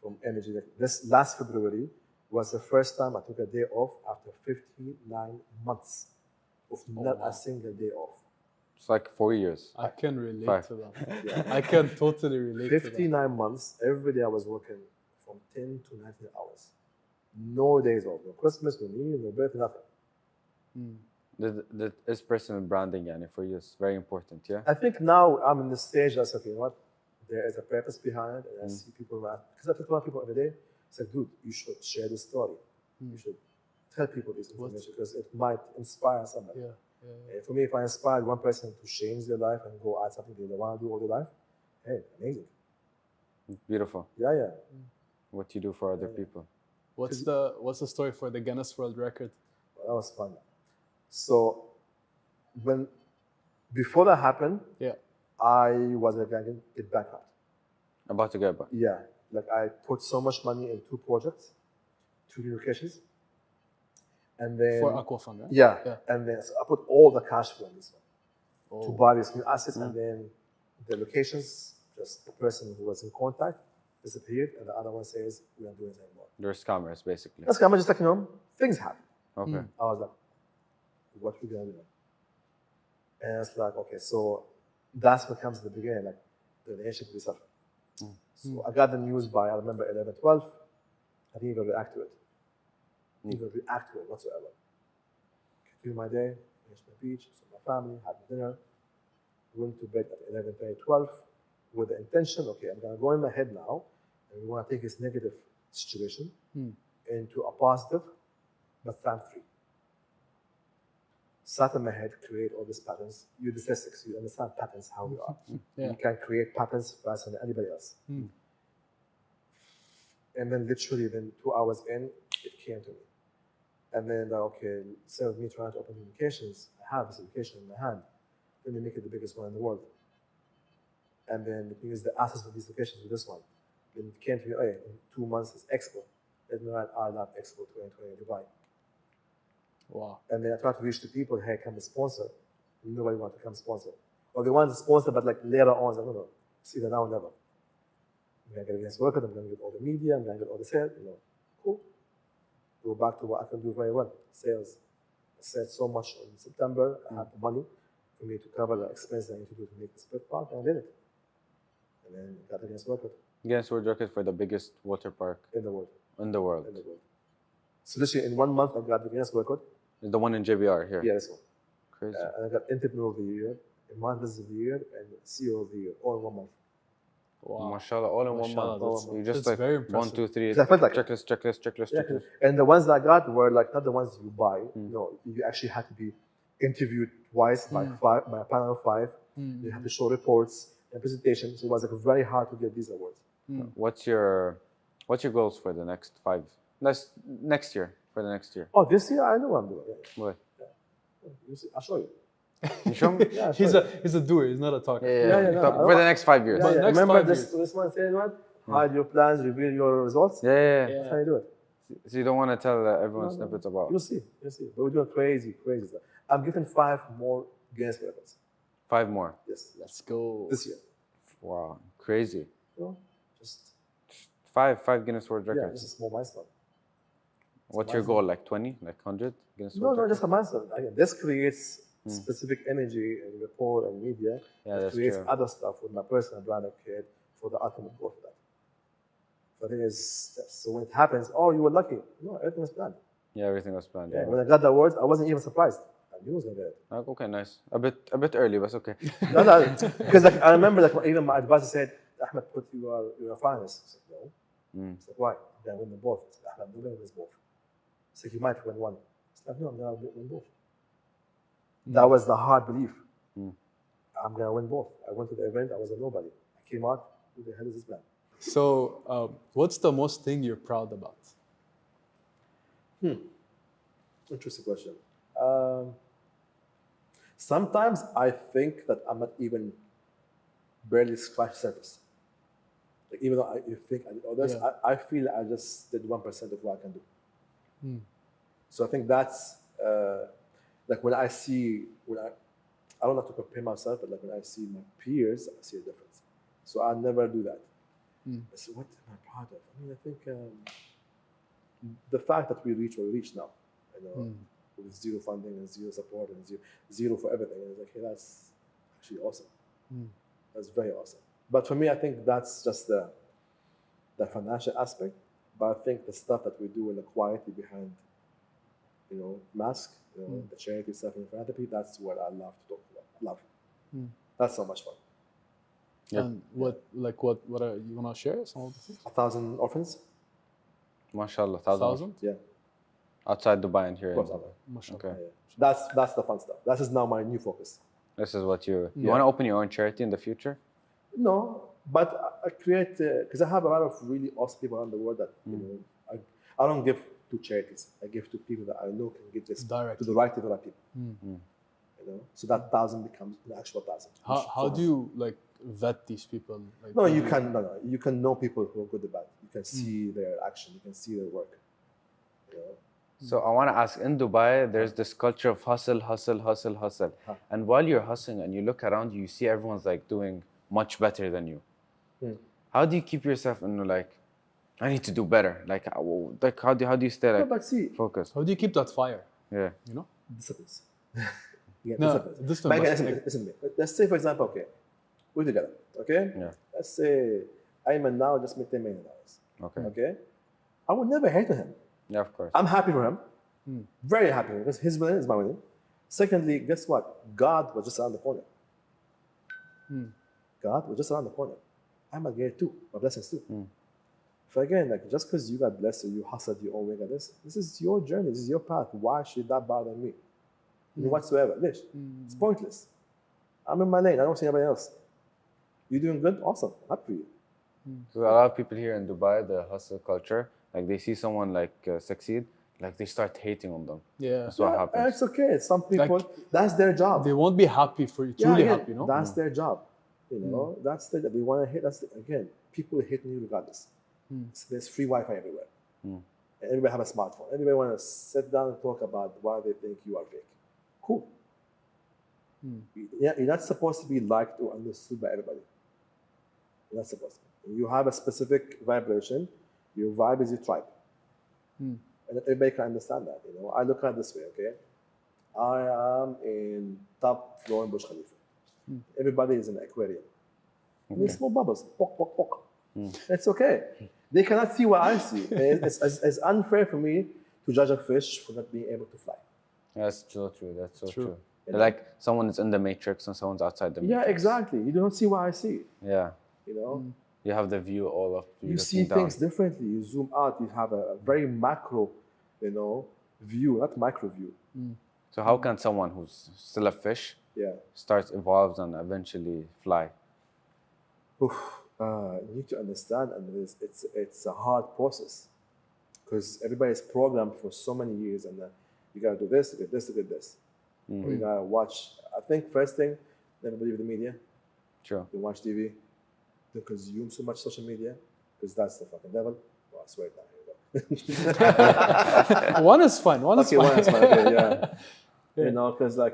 From energy. This last February was the first time I took a day off after 59 months of not a single day off. It's like 4 years. I can relate 5. to that. I can totally relate to that. 59 months, every day I was working from 10 to 19 hours. No days off, no Christmas, no New Year, no birthday, nothing. That is personal branding, yani, for you. It's very important, yeah? I think now I'm in the stage that's okay, you know what? There is a purpose behind it, and I see people around. Because I talk to a lot of people every day. It's like, dude, you should share this story. You should tell people this information because it might inspire somebody. Yeah. And for me, if I inspire one person to change their life and go at something they want to do all their life, hey, amazing. Beautiful. Yeah. What you do for other people. What's the story for the Guinness World Record? Well, that was fun. So, before that happened, Yeah. I was going to get bankrupt. About to get back. Yeah, like I put so much money in 2 projects, 2 new locations, and then For Aquafund, right? yeah, and then so I put all the cash flow in this one to buy these new assets, and then the locations, just the person who was in contact disappeared, and the other one says we don't do this anymore. They're scammers, basically. That's kind of just like, you know, things happen. Okay. I was like, what we gonna do? And it's like, okay, so that's what comes at the beginning, like the relationship with suffer. So I got the news by, I remember 11, 12. I didn't even react to it. Didn't even react to it whatsoever. Continued my day, finished my beach, saw my family, had dinner, went to bed at 11, 12. with the intention, okay, I'm going to go in my head now, and we want to take this negative situation into a positive, but time free. Start in my head, create all these patterns. You're dyslexics, you understand patterns, how we are. Yeah. You can create patterns faster than anybody else. And then literally, then 2 hours in, it came to me. And then, okay, instead of me trying to open communications, I have this application in my hand. Let me make it the biggest one in the world. And then use the assets of these locations with this one. Then it came to me, hey, in 2 months is Expo. Let me write I love Expo 2020 in Dubai. Wow. And then I try to reach the people, hey, come and sponsor. And nobody wants to come sponsor. Or they want to sponsor, but like later on, I don't know. See that now or never. I'm going to get against worker, I'm going to get all the media, I'm going to get all the sales, Cool. Go back to what I can do very well, sales. I said so much in September, I had the money for me to cover the expense I need to do to make the split park, and I did it. And then got against worker Guinness World Record for the biggest water park in the world. in the world. So this year, in 1 month, I got the Guinness record. The one in JBR here. Yeah, this one. Crazy. And I got Entrepreneur of the Year, Business of the Year, and CEO of the Year, all in 1 month. Wow. Mashallah, all in one Mashallah, month. that's- You just that's like very 1, impressive. 2, 3. 'Cause I felt like it. checklist. Yeah, and the ones that I got were like not the ones you buy. No, you actually had to be interviewed twice by a panel of 5. You had to show reports and presentations. So it was like very hard to get these awards. What's your goals for the next 5? Next year. For the next year. Oh, this year I know what I'm doing. Yeah. What? You see, I'll show you. You show me? Yeah, I'll show you. He's a doer. He's not a talker. Yeah, no, For the next 5 years. Yeah, yeah. next Remember 5 this years. one saying what? Hide your plans, reveal your results. Yeah. That's how you do it. So you don't want to tell everyone snippets about. You'll see. But we're doing crazy stuff. I'm giving 5 more Guinness records. 5 more. Yes, Let's go. this year. Wow, crazy. Just 5 Guinness World yeah, Records. this is a small milestone. What's your goal? Like 20? Like 100 Guinness No, World no, Records? just a milestone. Again, this creates specific energy and rapport and media. Yeah, It that's creates true. other stuff with my personal brand I create for the ultimate goal for that. So I think so when it happens, oh, you were lucky. No, everything was planned. Yeah, everything was planned. Yeah. Yeah. When I got the awards, I wasn't even surprised. I knew I was gonna get it. Okay, nice. A bit early, but it's okay. No, because like I remember like even my advisor said, Ahmed, you're a finalist. I said, no. It's like, why? I'm gonna win them both. I said, Ahmed, I'm gonna win both. It's like you might win one. It's like, no, I'm gonna win both. That was the hard belief. I'm gonna win both. I went to the event, I was a nobody. I came out, who the hell is this man? So, what's the most thing you're proud about? Interesting question. Sometimes I think that I'm not even barely scratched the surface. Like even though you think I did others, Yeah. I feel I just did 1% of what I can do. So I think that's like when I don't have to compare myself, but like when I see my peers, I see a difference. So I never do that. So what am I proud of? I mean, I think the fact that we reach where we reach now, with zero funding and zero support and zero for everything, and it's like, hey, that's actually awesome. That's very awesome. But for me, I think that's just the financial aspect. But I think the stuff that we do in the quietly behind, mask, the charity stuff and philanthropy, that's what I love to talk about. Love. That's so much fun. Yeah. And what are you wanna share? Some of the things? 1,000 orphans. MashaAllah, 1,000. Yeah. Outside Dubai and here in Course, Dubai. Mashallah. Okay. That's the fun stuff. That is now my new focus. This is what you want to open your own charity in the future? No, but I create because I have a lot of really awesome people around the world that I don't give to charities. I give to people that I know can give this Directly. to the right people. So that 1,000 becomes an actual 1,000. How do you like vet these people? Like, No, you can you can know people who are good or bad. You can see their action. You can see their work. So I want to ask, in Dubai, there's this culture of hustle. And while you're hustling and you look around you, see everyone's like doing much better than you. How do you keep yourself in like, I need to do better? Like how do you stay like But see, focused? How do you keep that fire? Yeah. You know? disciplines. No, discipline, But but again, listen to me. Let's say, for example, okay, we're together, okay? Yeah. Let's say Ayman now just made $10 million. Okay. Okay? I would never hate on him. Yeah, of course. I'm happy for him. Very happy because his winning is my winning. Secondly, guess what? God was just around the corner. God was just around the corner. I'm gonna get it too. My blessings too. Mm. So again, like just because you got blessed or you hustled your own way, like this is your journey. This is your path. Why should that bother me? Whatsoever. Lish. It's pointless. I'm in my lane. I don't see anybody else. You doing good? Awesome. Happy for you. So a lot of people here in Dubai, the hustle culture, like they see someone like succeed, like they start hating on them. Yeah. That's what And happens. it's okay. Some people, that's their job. They won't be happy for you, truly again, happy, no? That's their job. You know, that's they want to hit. Again, people hate you regardless. So there's free Wi-Fi everywhere, and everybody have a smartphone. Everybody want to sit down and talk about why they think you are fake. Cool. You're not supposed to be liked or understood by everybody. You're not supposed to. You have a specific vibration. Your vibe is your tribe, and everybody can understand that. You know, I look at it this way. Okay, I am in top floor in Burj Khalifa. Everybody is in an aquarium. These small bubbles, pock, pock, pock. It's okay. They cannot see what I see. It's unfair for me to judge a fish for not being able to fly. That's so true. That's so True. true. Like someone is in the matrix and someone's outside the matrix. Yeah, exactly. You don't see what I see. Yeah. You know, You have the view all of you see things differently. You zoom out. You have a very macro, you know, view, not micro view. So how can someone who's still a fish Yeah. starts, evolves, and eventually fly? You need to understand, and it's a hard process because everybody's programmed for so many years, and you gotta do this, to get this, to get this. Or you gotta watch. I think first thing, never believe the media. True. Don't watch TV. Don't consume so much social media because that's the fucking devil. Oh, I swear it down. Here we go. One is fun. One is Okay, fun. one is fine. Okay, yeah. You know, because like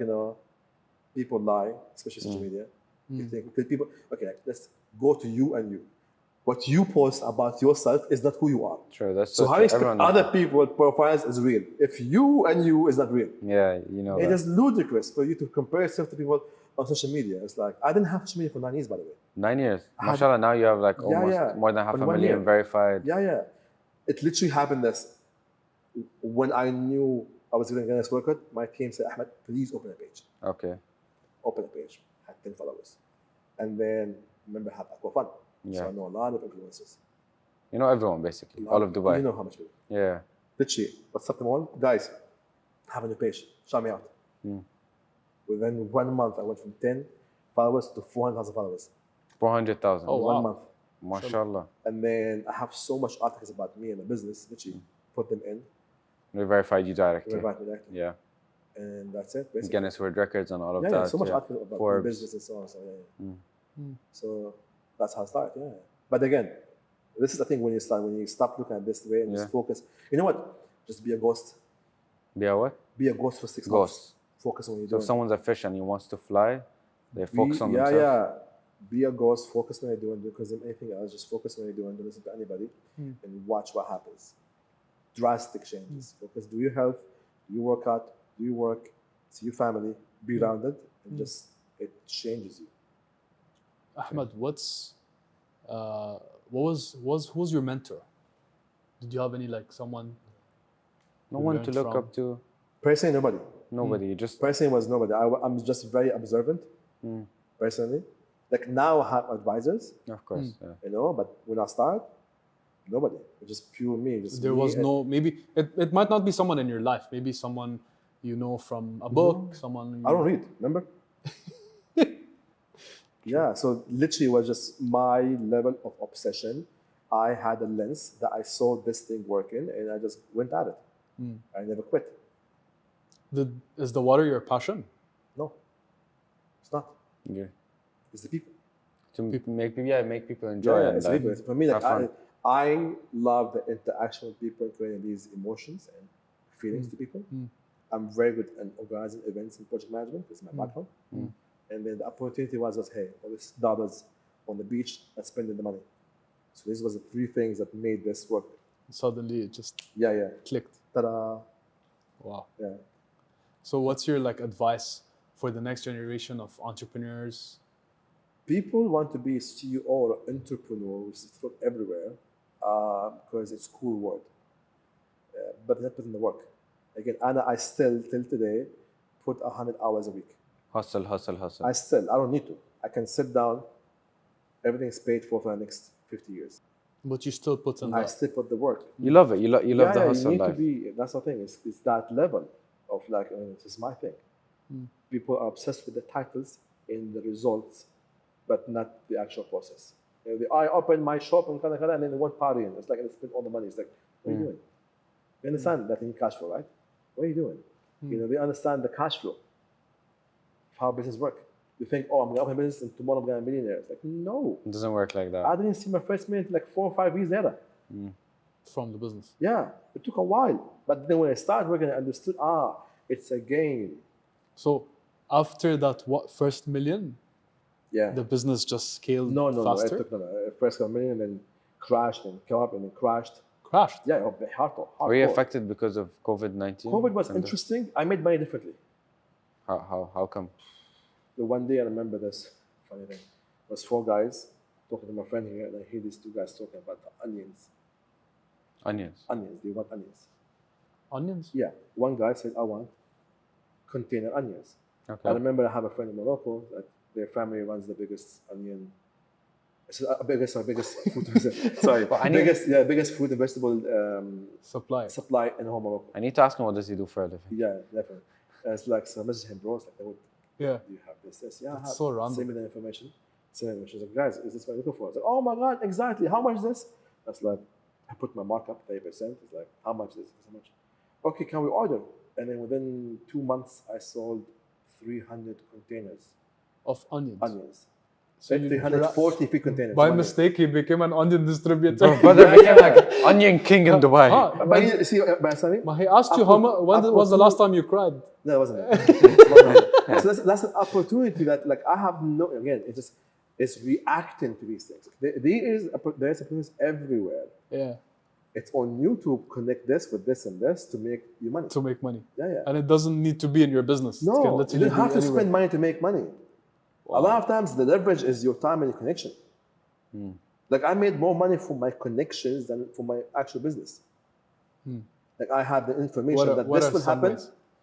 people lie, especially social media. You think because people. Okay, like, let's go to you and you. What you post about yourself is not who you are. True. That's So how true. you expect Everyone knows other that. people's profiles is real if you and you is not real? Yeah, you know It that. is ludicrous for you to compare yourself to people on social media. It's like I didn't have social media for 9 years, by the way. 9 years. had- Mashallah, now you have like Yeah, almost yeah. more than half On a 1 million year. verified. Yeah. It literally happened this when I knew I was going to get this workout. My team said, Ahmed, please open a page. Okay. Open a page. Had 10 followers. And then, remember, I have Aqua Fun. So Yeah. I know a lot of influencers. You know everyone basically. All of Dubai. You know how much people. Yeah. Literally, what's up, tomorrow? Guys, have a new page. Shout me out. Within 1 month, I went from 10 followers to 400,000 followers. 400,000. Oh, In wow. 1 month. Mashallah. And then I have so much articles about me and the business. Literally, put them in. We verified you directly. Invite me directly. Yeah. And that's it, basically. Guinness World Records and all of Yeah, that. yeah, so much yeah. articles about Forbes. the business and so on. So, yeah. So that's how I started, yeah. But again, this is the thing when you stop looking at this way and just focus. You know what? Just be a ghost. Be a what? Be a ghost for 6 months. Ghost. Focus on what you're So doing. if someone's a fish and he wants to fly, they focus on themselves. Yeah. Be a ghost, focus on what you're doing, because of anything else, just focus on what you're doing, don't listen to anybody, and watch what happens. Drastic changes. Focus, do your health, do your workout, do your work, see your family, be rounded, and just, it changes you. Ahmed, who's your mentor? Did you have any like someone? No you one learned to look from? up to. Personally, nobody. Nobody. Just Personally, was nobody. I'm just very observant, personally. Like now I have advisors, of course. Yeah. you know, but when I start, nobody. It's just pure me. Just There me was and- no, maybe it might not be someone in your life. Maybe someone you know from a book. Someone you I don't read, remember? Yeah, so literally it was just my level of obsession. I had a lens that I saw this thing working and I just went at it. I never quit. Is the water your passion? No, it's not. Yeah. It's the people. To make people enjoy Yeah, it. it's the people. For me, like have fun. I love the interaction with people and creating these emotions and feelings to people. I'm very good at organizing events and project management. It's my background. And then the opportunity was just, hey, all these dollars on the beach, let's spend the money. So these was the 3 things that made this work. Suddenly it just Yeah. clicked. Ta-da. Wow. Yeah. So what's your like advice for the next generation of entrepreneurs? People want to be a CEO or entrepreneur, which is thrown everywhere, because it's a cool word. But not put in the work. Again, I still, till today, put 100 hours a week. Hustle. I don't need to. I can sit down Everything's paid for the next 50 years. But you still put in I that. still put the work. You love it. You love the You hustle need to life. be. That's the thing. It's that level of like this is my thing. People are obsessed with the titles in the results, but not the actual process. I open my shop and and then they want partying. It's like I spend all the money. It's like, what are you doing? You understand that in cash flow, right? What are you doing? They understand the cash flow of how business work. You think, oh, I'm gonna open a business and tomorrow I'm gonna be a millionaire. It's like, no. It doesn't work like that. I didn't see my first million like 4 or 5 years later. From the business. Yeah, it took a while. But then when I started working, I understood, it's a game. So after that, first million, Yeah. the business just scaled No. It faster? took first a million, then crashed, and came up, and then crashed. Crashed. Yeah, hardcore. Were you affected because of COVID-19? COVID was interesting. I made money differently. How come? The one day I remember this funny thing. It was 4 guys talking to my friend here, and I hear these 2 guys talking about the onions. Onions. Onions. They want onions. Onions? Yeah. One guy said, I want container onions. Okay. I remember I have a friend in Morocco that their family runs the biggest onion. Biggest food. Sorry, biggest fruit and vegetable supply in whole Morocco. I need to ask him, what does he do for a living? Yeah, definitely. It's like, so I messaged him, bro. It's like, Yeah. do you have this? Yeah, I have. So random. Send me the information. Send me the information. Like, guys, is this what you're looking for? I was like, oh my God, exactly. How much is this? That's like, I put my markup 30%. It's like, how much is this? How much? Okay, can we order? And then within 2 months, I sold 300 containers. Of onions. Onions. So 340 feet containers. By mistake, he became an onion distributor. Bro, brother became like onion king in Dubai. But you see, sorry? But he asked you how much. When was the last time you cried? No, it wasn't. It. So that's an opportunity that, like, I have no. Again, it's reacting to these things. There's opportunities everywhere. Yeah. It's on YouTube. Connect this with this and this to make you money. To make money. Yeah. And it doesn't need to be in your business. It can No, you literally don't have be to anywhere. spend money to make money. A lot of times, the leverage is your time and your connection. Like, I made more money from my connections than from my actual business. Like, I had the information that this will happen.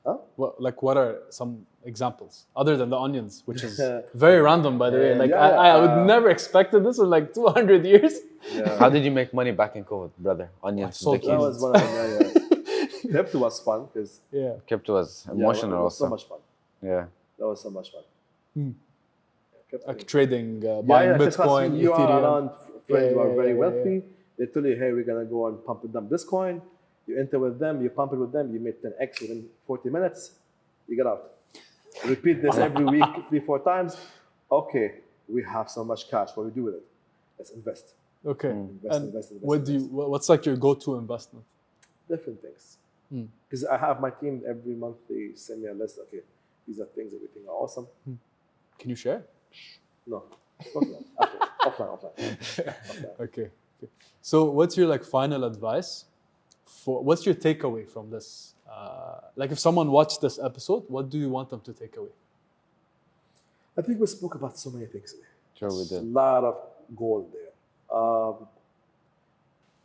Huh? What are some examples other than the onions, which is very random, by the way? Like, I would never expected this in like 200 years. Yeah. How did you make money back in COVID, brother? Onions. sold the That keys. was one of them. Crypto was fun because Yeah. Crypto was emotional it was also. so much fun. Yeah. That was so much fun. Like trading, buying Bitcoin, you are Ethereum. around friends who are very yeah. wealthy. They tell you, hey, we're gonna go and pump and dump this coin. You enter with them, you pump it with them, you make 10x within 40 minutes. You get out. Repeat this every week, 3-4 times. Okay, we have so much cash. What do we do with it? Let's invest. Okay. Invest. What's like your go-to investment? Different things. Because I have my team every month. They send me a list. Okay, these are things that we think are awesome. Can you share? No, offline. Okay. So, what's your like final advice what's your takeaway from this? Like, if someone watched this episode, what do you want them to take away? I think we spoke about so many things today. Sure, we There's did. a lot of gold there.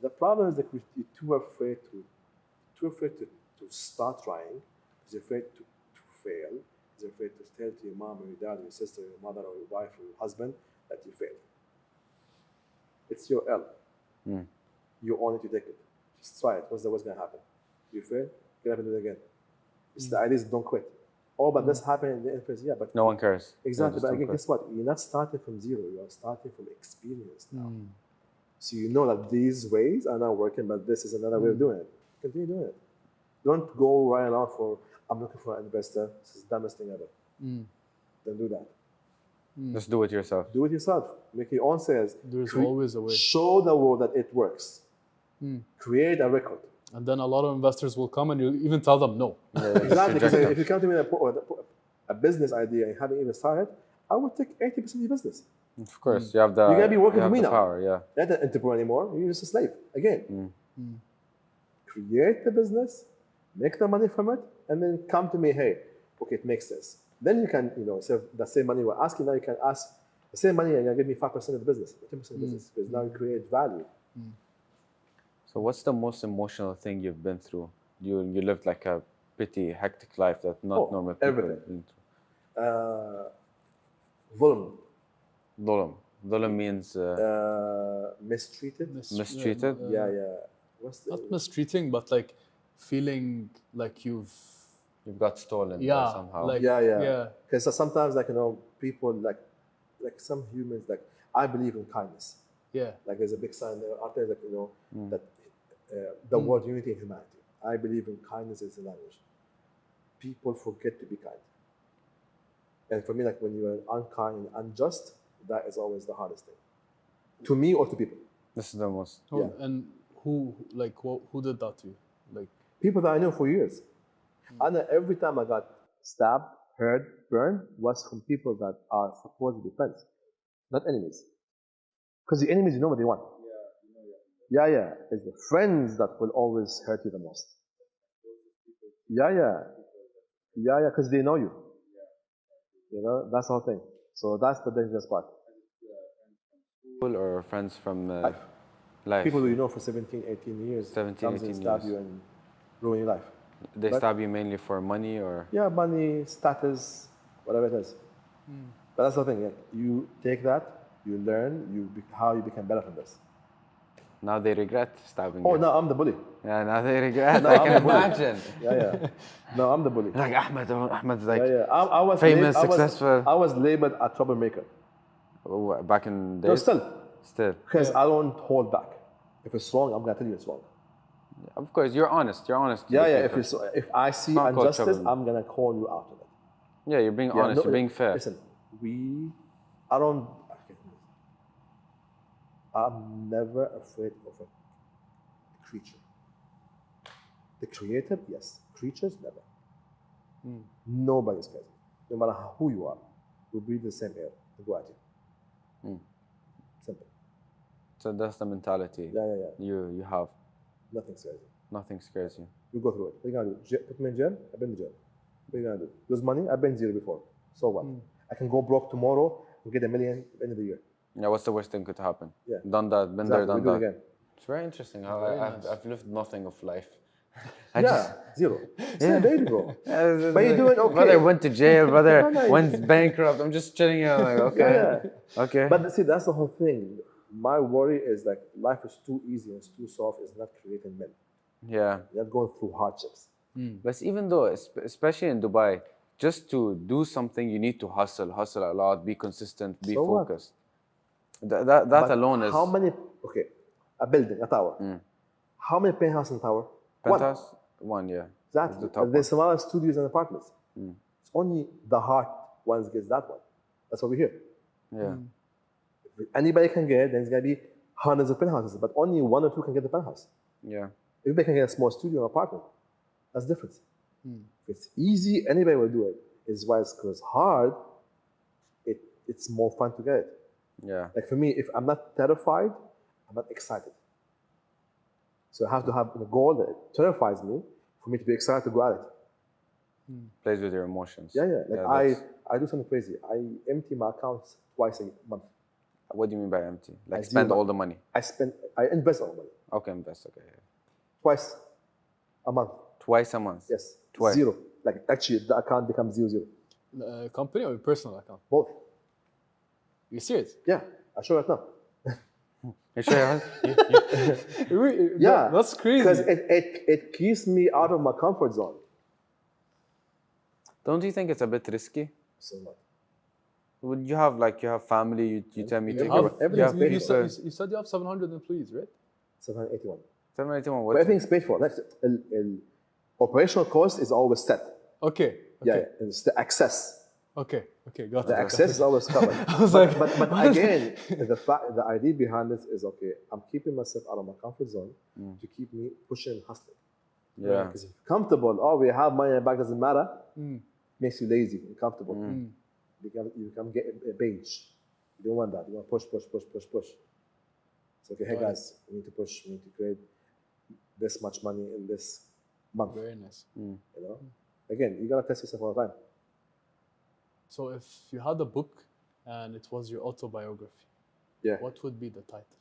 The problem is that you're too afraid to start trying. You're afraid to fail. You're afraid to tell to your mom or your dad or your sister or your mother or your wife or your husband that you failed. It's your L. You own it, you take it. Just try it. What's going to happen? You fail, get up and do it again. It's the idea is don't quit. Oh, but this happened in the infancy. Yeah, but No one cares. exactly. Just But don't again, quit. guess what? You're not starting from zero. You are starting from experience now. So you know that these ways are not working, but this is another way of doing it. Continue doing it. Don't go right now for, I'm looking for an investor. This is the dumbest thing ever. Don't do that. Just do it yourself. Do it yourself. Make your own sales. There's always a way. Show the world that it works. Create a record. And then a lot of investors will come and you even tell them no. Exactly. Because reject if you come to me with a business idea and you haven't even started, I would take 80% of your business. Of course, you have the. You're gonna be working you for have me the now. Power, yeah. You're not an entrepreneur anymore. You're just a slave. Again, create the business, make the money from it, and then come to me, hey, okay, it makes sense. Then you can, so the same money we're asking, now you can ask the same money and you'll give me 5% of the business, 10% of the business, because now you create value. So, what's the most emotional thing you've been through? You lived like a pretty hectic life that not normal people everything. have been through. Volume. Dhulm. Dhulam means Mistreated. mistreated. Yeah, yeah. What's the Not mistreating, but like feeling like you've You've got stolen yeah somehow. like yeah. Because sometimes, like, people like some humans, like, I believe in kindness. yeah Like, there's a big sign there out there that that the word unity in humanity. I believe in kindness is the language. People forget to be kind, and for me, like, when you are unkind and unjust, that is always the hardest thing, to me or to people. This is the most. Oh, and who like who did that to you? Like People that I know for years. And every time I got stabbed, hurt, burned, was from people that are supposedly friends, not enemies. Because the enemies, you know what they want. Yeah. It's the friends that will always hurt you the most. Yeah. Because they know you. That's the whole thing. So that's the dangerous part. School or friends from life? People who you know for 17, 18 years 17, comes and 18 stab years. you and ruin your life. They But- stab you mainly for money or? Yeah, money, status, whatever it is. But that's the thing. Yeah. You take that, you learn, how you become better from this. Now they regret stabbing Oh, you. no, I'm the bully. Yeah, now they regret. No, I I'm can the bully. imagine. Yeah. No, I'm the bully. Like Ahmed's like Yeah. I was famous, I was- successful. I was labeled a troublemaker. Back in No, days. still. Because I don't hold back. If it's wrong, I'm gonna tell you it's wrong. Of course, you're honest. You're honest. to Yeah. the people. If I see not called injustice, trouble. I'm gonna call you out on it. Yeah, you're being honest. You're being fair. Listen, I'm never afraid of a creature. The creator, yes. Creatures, never. Nobody's crazy. No matter who you are, we breathe the same air. We go at you. Simple. So that's the mentality. Yeah. You have. Nothing's crazy. Nothing scares you. You go through it. What are you gonna do? Put me in jail? I've been in jail. What are you gonna do? Lose money? I've been zero before. So what? I can go broke tomorrow and get $1 million at the end of the year. Yeah, what's the worst thing could happen? Yeah. Done that, been Exactly. there, We done do it that. again. It's very interesting how Very I've lived nothing of life. Zero. Yeah, there you go. But you're doing okay. Brother went to jail, brother No. went bankrupt. I'm just chilling here. I'm like, okay. Okay. But see, that's the whole thing. My worry is like life is too easy and it's too soft. It's not creating men. yeah. You're not going through hardships. But even though, especially in Dubai, just to do something, you need to hustle a lot, be consistent, be So what? focused. That But alone is how many? Okay, a building, a tower. How many penthouse in tower? penthouse. One, yeah. Exactly. The top one. There's some other studios and apartments. It's only the heart ones gets that one. That's what we hear. Yeah. If anybody can get it, then it's gonna be hundreds of penthouses, but only one or two can get the penthouse. Yeah. Everybody can get a small studio or apartment. That's the difference. If it's easy, anybody will do it. It's why it's because hard, it's more fun to get it. Yeah. Like for me, if I'm not terrified, I'm not excited. So I have to have a goal that terrifies me for me to be excited to go at it. Plays with your emotions. Yeah. Like that's- I do something crazy. I empty my accounts twice a month. What do you mean by empty? Like I spend zero all the money. I invest all the money. Okay, invest. Okay. Yeah. Twice a month. Twice a month. Yes. Twice. Zero. Like actually the account becomes zero. company or your personal account? Both. You serious? Yeah. I show it now. You sure? Yeah. That's crazy. Because it keeps me out of my comfort zone. Don't you think it's a bit risky? So much. Would you have family? You tell me. You take have- care- everything's you have paid you people. said, you said you have 700 employees, right? 781. 781, But what? everything's paid for. Like, operational cost is always set. Okay. Yeah. It's the access. Okay, got The it. access is always covered. I was but, like, but what is- again, the idea behind this is okay. I'm keeping myself out of my comfort zone to keep me pushing and hustling. Yeah. Because if you're comfortable, we have money in the bank, doesn't matter. Makes you lazy and comfortable. You become get a beige. You don't want that. You want to push. So okay, hey Got it. guys, we need to push. We need to create this much money in this month. Very nice. You know, again, you gotta test yourself all the time. So if you had a book and it was your autobiography, Yeah. what would be the title?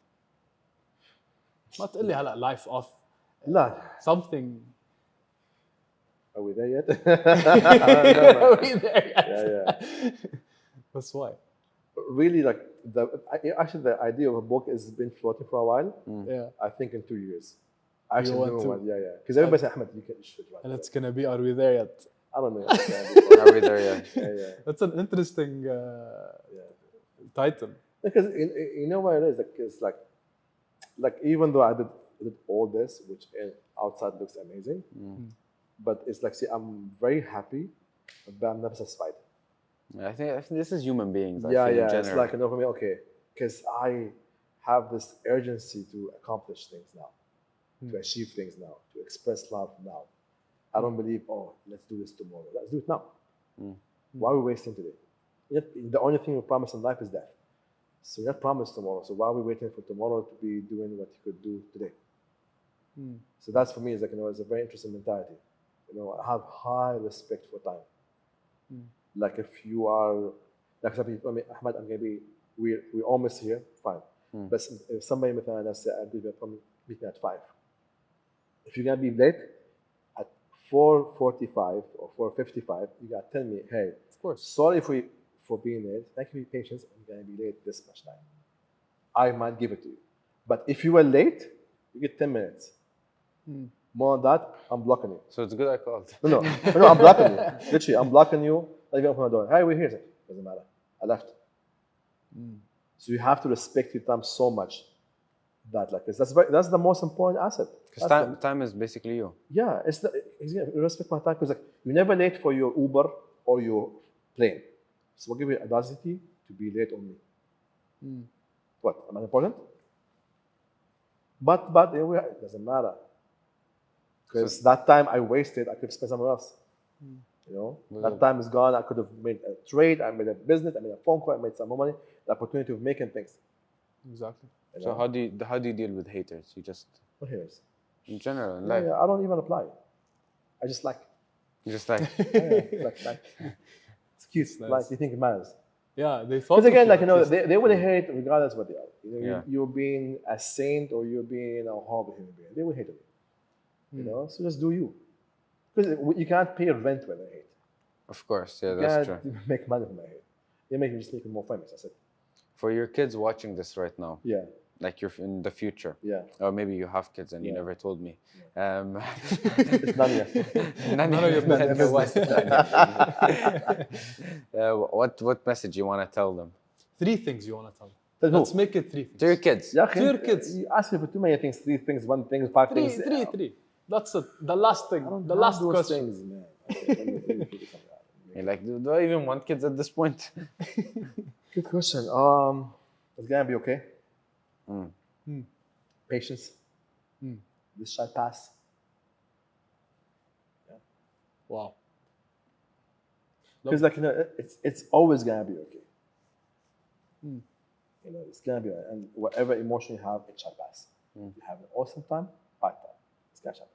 ما تقول لي هلا life off لا. something. Are we there yet? Are we there yet? Yeah. That's why. really like actually the idea of a book has been floating for a while. Yeah. I think in 2 years. Actually, want doing to? one. Yeah. Because everybody said, Ahmed, you should write. And a it's book." gonna be. Are we there yet? I don't know. It's gonna be fun. Are we there yet? Yeah. That's an interesting title. Because you know what it is? Like, it's like even though I did all this, which outside looks amazing, but it's like, see, I'm very happy, but I'm never satisfied. I think this is human beings. I Yeah, feel in yeah. It's general. like, for me, okay, because I have this urgency to accomplish things now, to achieve things now, to express love now. I don't believe, oh, let's do this tomorrow. Let's do it now. Why are we wasting today? Yet, the only thing we promise in life is death. So you're not promised tomorrow. So why are we waiting for tomorrow to be doing what you could do today? So that's for me, is like, it's a very interesting mentality. I have high respect for time. Like if you are, like some people, Ahmed, I'm gonna be, we're almost here, fine. But if somebody, let's say, I'll be meeting at 5. If you're gonna be late at 4:45 or 4:55, you gotta tell me, hey, Of course. sorry for being late. Thank you for your patience. I'm gonna be late this much time. I might give it to you. But if you were late, you get 10 minutes. More than that, I'm blocking you. So it's good I called. No, I'm blocking you. Literally, I'm blocking you. Like, you open the door. Hey, we're here. Doesn't matter. I left. So you have to respect your time so much that, like, that's the most important asset. Because time is basically you. Yeah, you respect my time, because like, you're never late for your Uber or your plane. So we'll give you audacity to be late on me. What? Am I important? But it doesn't matter. Because that time I wasted, I could spend somewhere else. That time is gone. I could have made a trade, I made a business, I made a phone call, I made some more money. The opportunity of making things. Exactly. So how do you deal with haters? You just What haters? in general in Yeah, life. yeah, I don't even apply. I just like. You just like Like. It's cute. Nice. Like, you think it matters. Yeah, they thought. Because again, of like, you, at least. they will hate regardless of what they are. Yeah. You're being a saint or you're being a horrible human being. They will hate you. So just do you. Because you can't pay rent when they hate. Of course, yeah, You that's can't true. make money from my hate. They make you just make it more famous. That's it. For your kids watching this right now, Yeah, like you're in the future, yeah. or maybe you have kids and you Yeah. never told me. It's none yet. None None of your business. What message you want to tell them? 3 things you want to tell them. Tell who? Let's make it 3 things. To your kids. Yeah, To your kids. You ask me for too many things, 3 things, 1 thing, 5 Three, things. three, three. That's it. The last thing. I don't The have last those question. things, man. Okay, let me figure something out. You're like, do I even want kids at this point? Good question. It's gonna be okay. Patience. This shall pass. Wow. Because it's always gonna be okay. It's gonna be, and whatever emotion you have, it shall pass. You have an awesome time, bad time. It's gonna shall pass.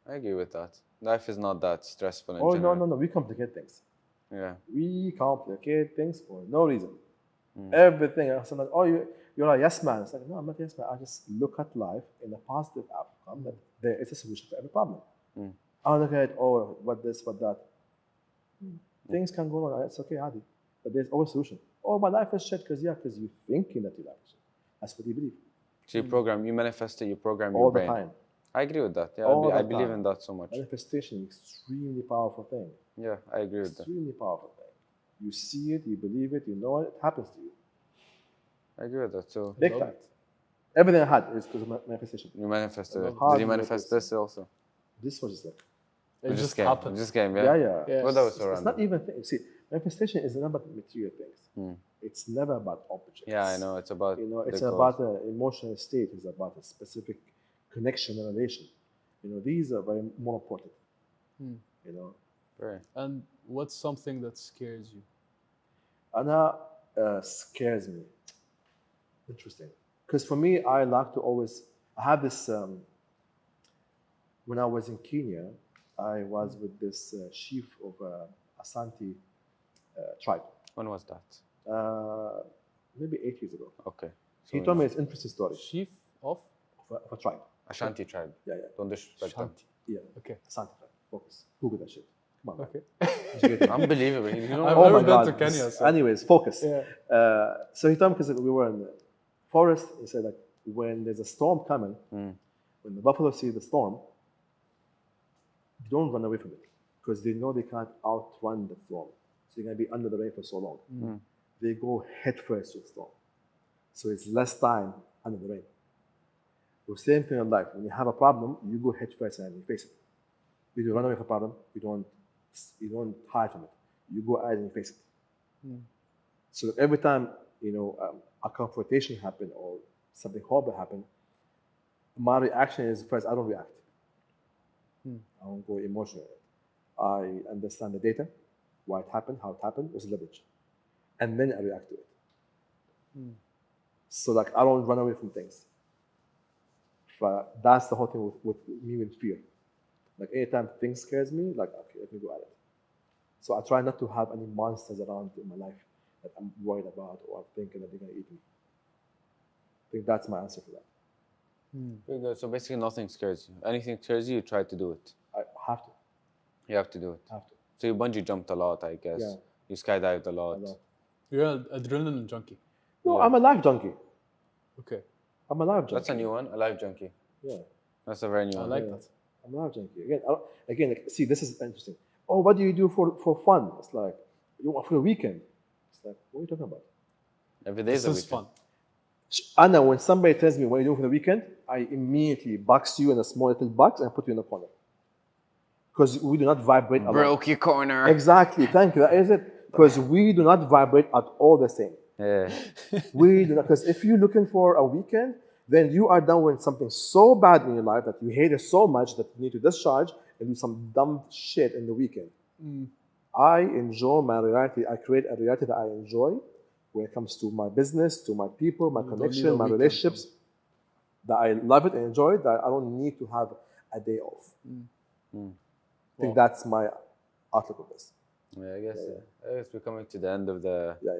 I agree with that. Life is not that stressful in Oh general. no, we complicate things. Yeah. We complicate things for no reason. Everything else. Sometimes, you're a yes man. It's like, no, I'm not a yes man. I just look at life in a positive outcome that there is a solution for every problem. I don't look at it, what this, what that. Things can go wrong. It's okay, Adi. But there's always a solution. Oh, my life is shit because you're thinking that your life is shit. That's what you believe. So you manifest it, you program your All the brain. time. I agree with that. Yeah, All I the believe time. in that so much. Manifestation is extremely powerful thing. Yeah, I agree with that. Extremely powerful thing. You see it, you believe it, you know it happens to you. I agree with that. So Big time. Everything I had is because of manifestation. you manifested it. Hard Did you manifest manifest. this also? This was just like, It just came. happened. It just came, yeah. yeah. Yeah. Well, that was so It's random. not even, see, manifestation is not about material things. It's never about objects. Yeah, I know. It's about It's the about goals. an emotional state. It's about a specific connection and relation. These are very more important. Very. And what's something that scares you? Ana scares me. Interesting. Because for me, I like to always, I have this, when I was in Kenya, I was with this chief of Asante tribe, When was that? maybe 8 years ago. Okay. He told me it's interesting story Chief of of a tribe. Ashanti tribe. Yeah. Don't disrespect them. Shanti. Yeah. Okay. Asante tribe. Focus. Google that shit. Come on, man. Okay. Unbelievable. You know, I've Oh never my been God. to Kenya, so- Anyways, focus. Yeah. So he told me because we were in the forest. He said like when there's a storm coming, when the buffalo see the storm, they don't run away from it because they know they can't outrun the storm. So you're gonna be under the rain for so long. They go head first to the storm. So it's less time under the rain. The same thing in life. When you have a problem, you go head first and you face it. You don't run away from a problem. You don't hide from it. You go out and you face it. So that every time a confrontation happen or something horrible happen, my reaction is first I don't react. I don't go emotional. I understand the data, why it happened, how it happened, what's the leverage, and then I react to it. So like I don't run away from things. But that's the whole thing with me with fear. Like anytime things scares me, like okay, let me go at it. So I try not to have any monsters around in my life that I'm worried about or I'm thinking that they're gonna eat me. I think that's my answer for that. Very good. So basically, nothing scares you. Anything scares you, you try to do it. I have to. You have to do it. Have to. So you bungee jumped a lot, I guess. Yeah. You skydived a lot. I know. You're an adrenaline junkie. No, Yeah. I'm a life junkie. Okay. I'm a life junkie. That's a new one. A life junkie. Yeah. That's a very new I one. like Yeah. that. I'm a life junkie. Again, like, see, this is interesting. Oh, what do you do for fun? It's like, for the weekend. It's like, what are you talking about? Every day This is a is weekend. fun. Anna, when somebody tells me what are you doing for the weekend, I immediately box you in a small little box and put you in a corner. Because we do not vibrate a lot. Broke your corner. Exactly, thank you. That is it. Because we do not vibrate at all the same. Yeah. We do not. Because if you're looking for a weekend, then you are done with something so bad in your life that you hate it so much that you need to discharge and do some dumb shit in the weekend. I enjoy my reality. I create a reality that I enjoy when it comes to my business, to my people, my You don't need connection, a my weekend. relationships. That I love it and enjoy it, that I don't need to have a day off. I think that's my outlook of this. Yeah, I guess we're coming to the end of the. Yeah.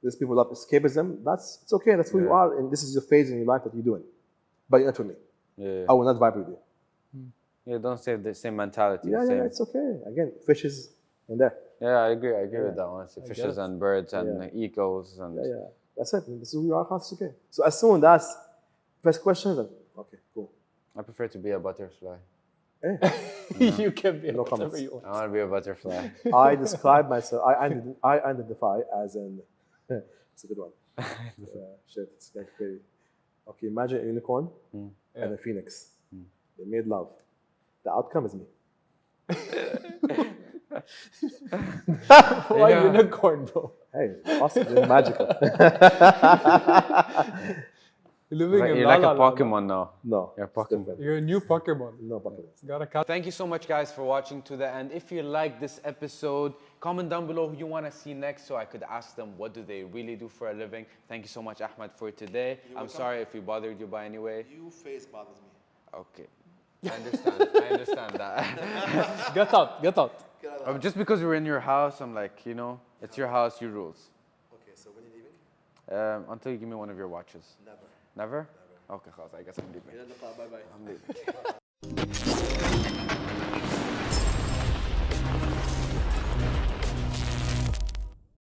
These people love escapism. It's okay. That's who you Yeah. are, and this is your phase in your life that you're doing. But you're not for me. Yeah. I will not vibe with you. Yeah, don't say the same mentality. Yeah, same. it's okay. Again, fishes in there. Yeah, I agree. I agree with that one. It's get fishes it. and birds and Yeah. eagles and. Yeah. That's it. This is who you are. It's okay. So as soon as first question, then okay, cool. I prefer to be a butterfly. Hey, You can be No whatever comments. you want. I want to be a butterfly. I describe myself. I identify as an. It's a good one. Shit, it's like crazy. Okay, imagine a unicorn and a phoenix. They made love. The outcome is me. Why Yeah. unicorn, bro? Hey, awesome. It's magical. You're living in You're La like La a Land. Pokemon now. No. You're a it's Pokemon. different. You're a new Pokemon. No Pokemon. Gotta catch. Thank you so much, guys, for watching to the end. If you like this episode, comment down below who you want to see next so I could ask them what do they really do for a living. Thank you so much, Ahmed, for today. I'm sorry if we bothered you by any way. Your face bothers me. Okay. I understand. I understand that. Get out. Get out. Just because we're in your house, I'm like, it's your house, your rules. Okay, so when are you leaving? Until you give me one of your watches. Never. Never? Okay, خلاص, I guess I'm leaving. Bye bye. I'm leaving.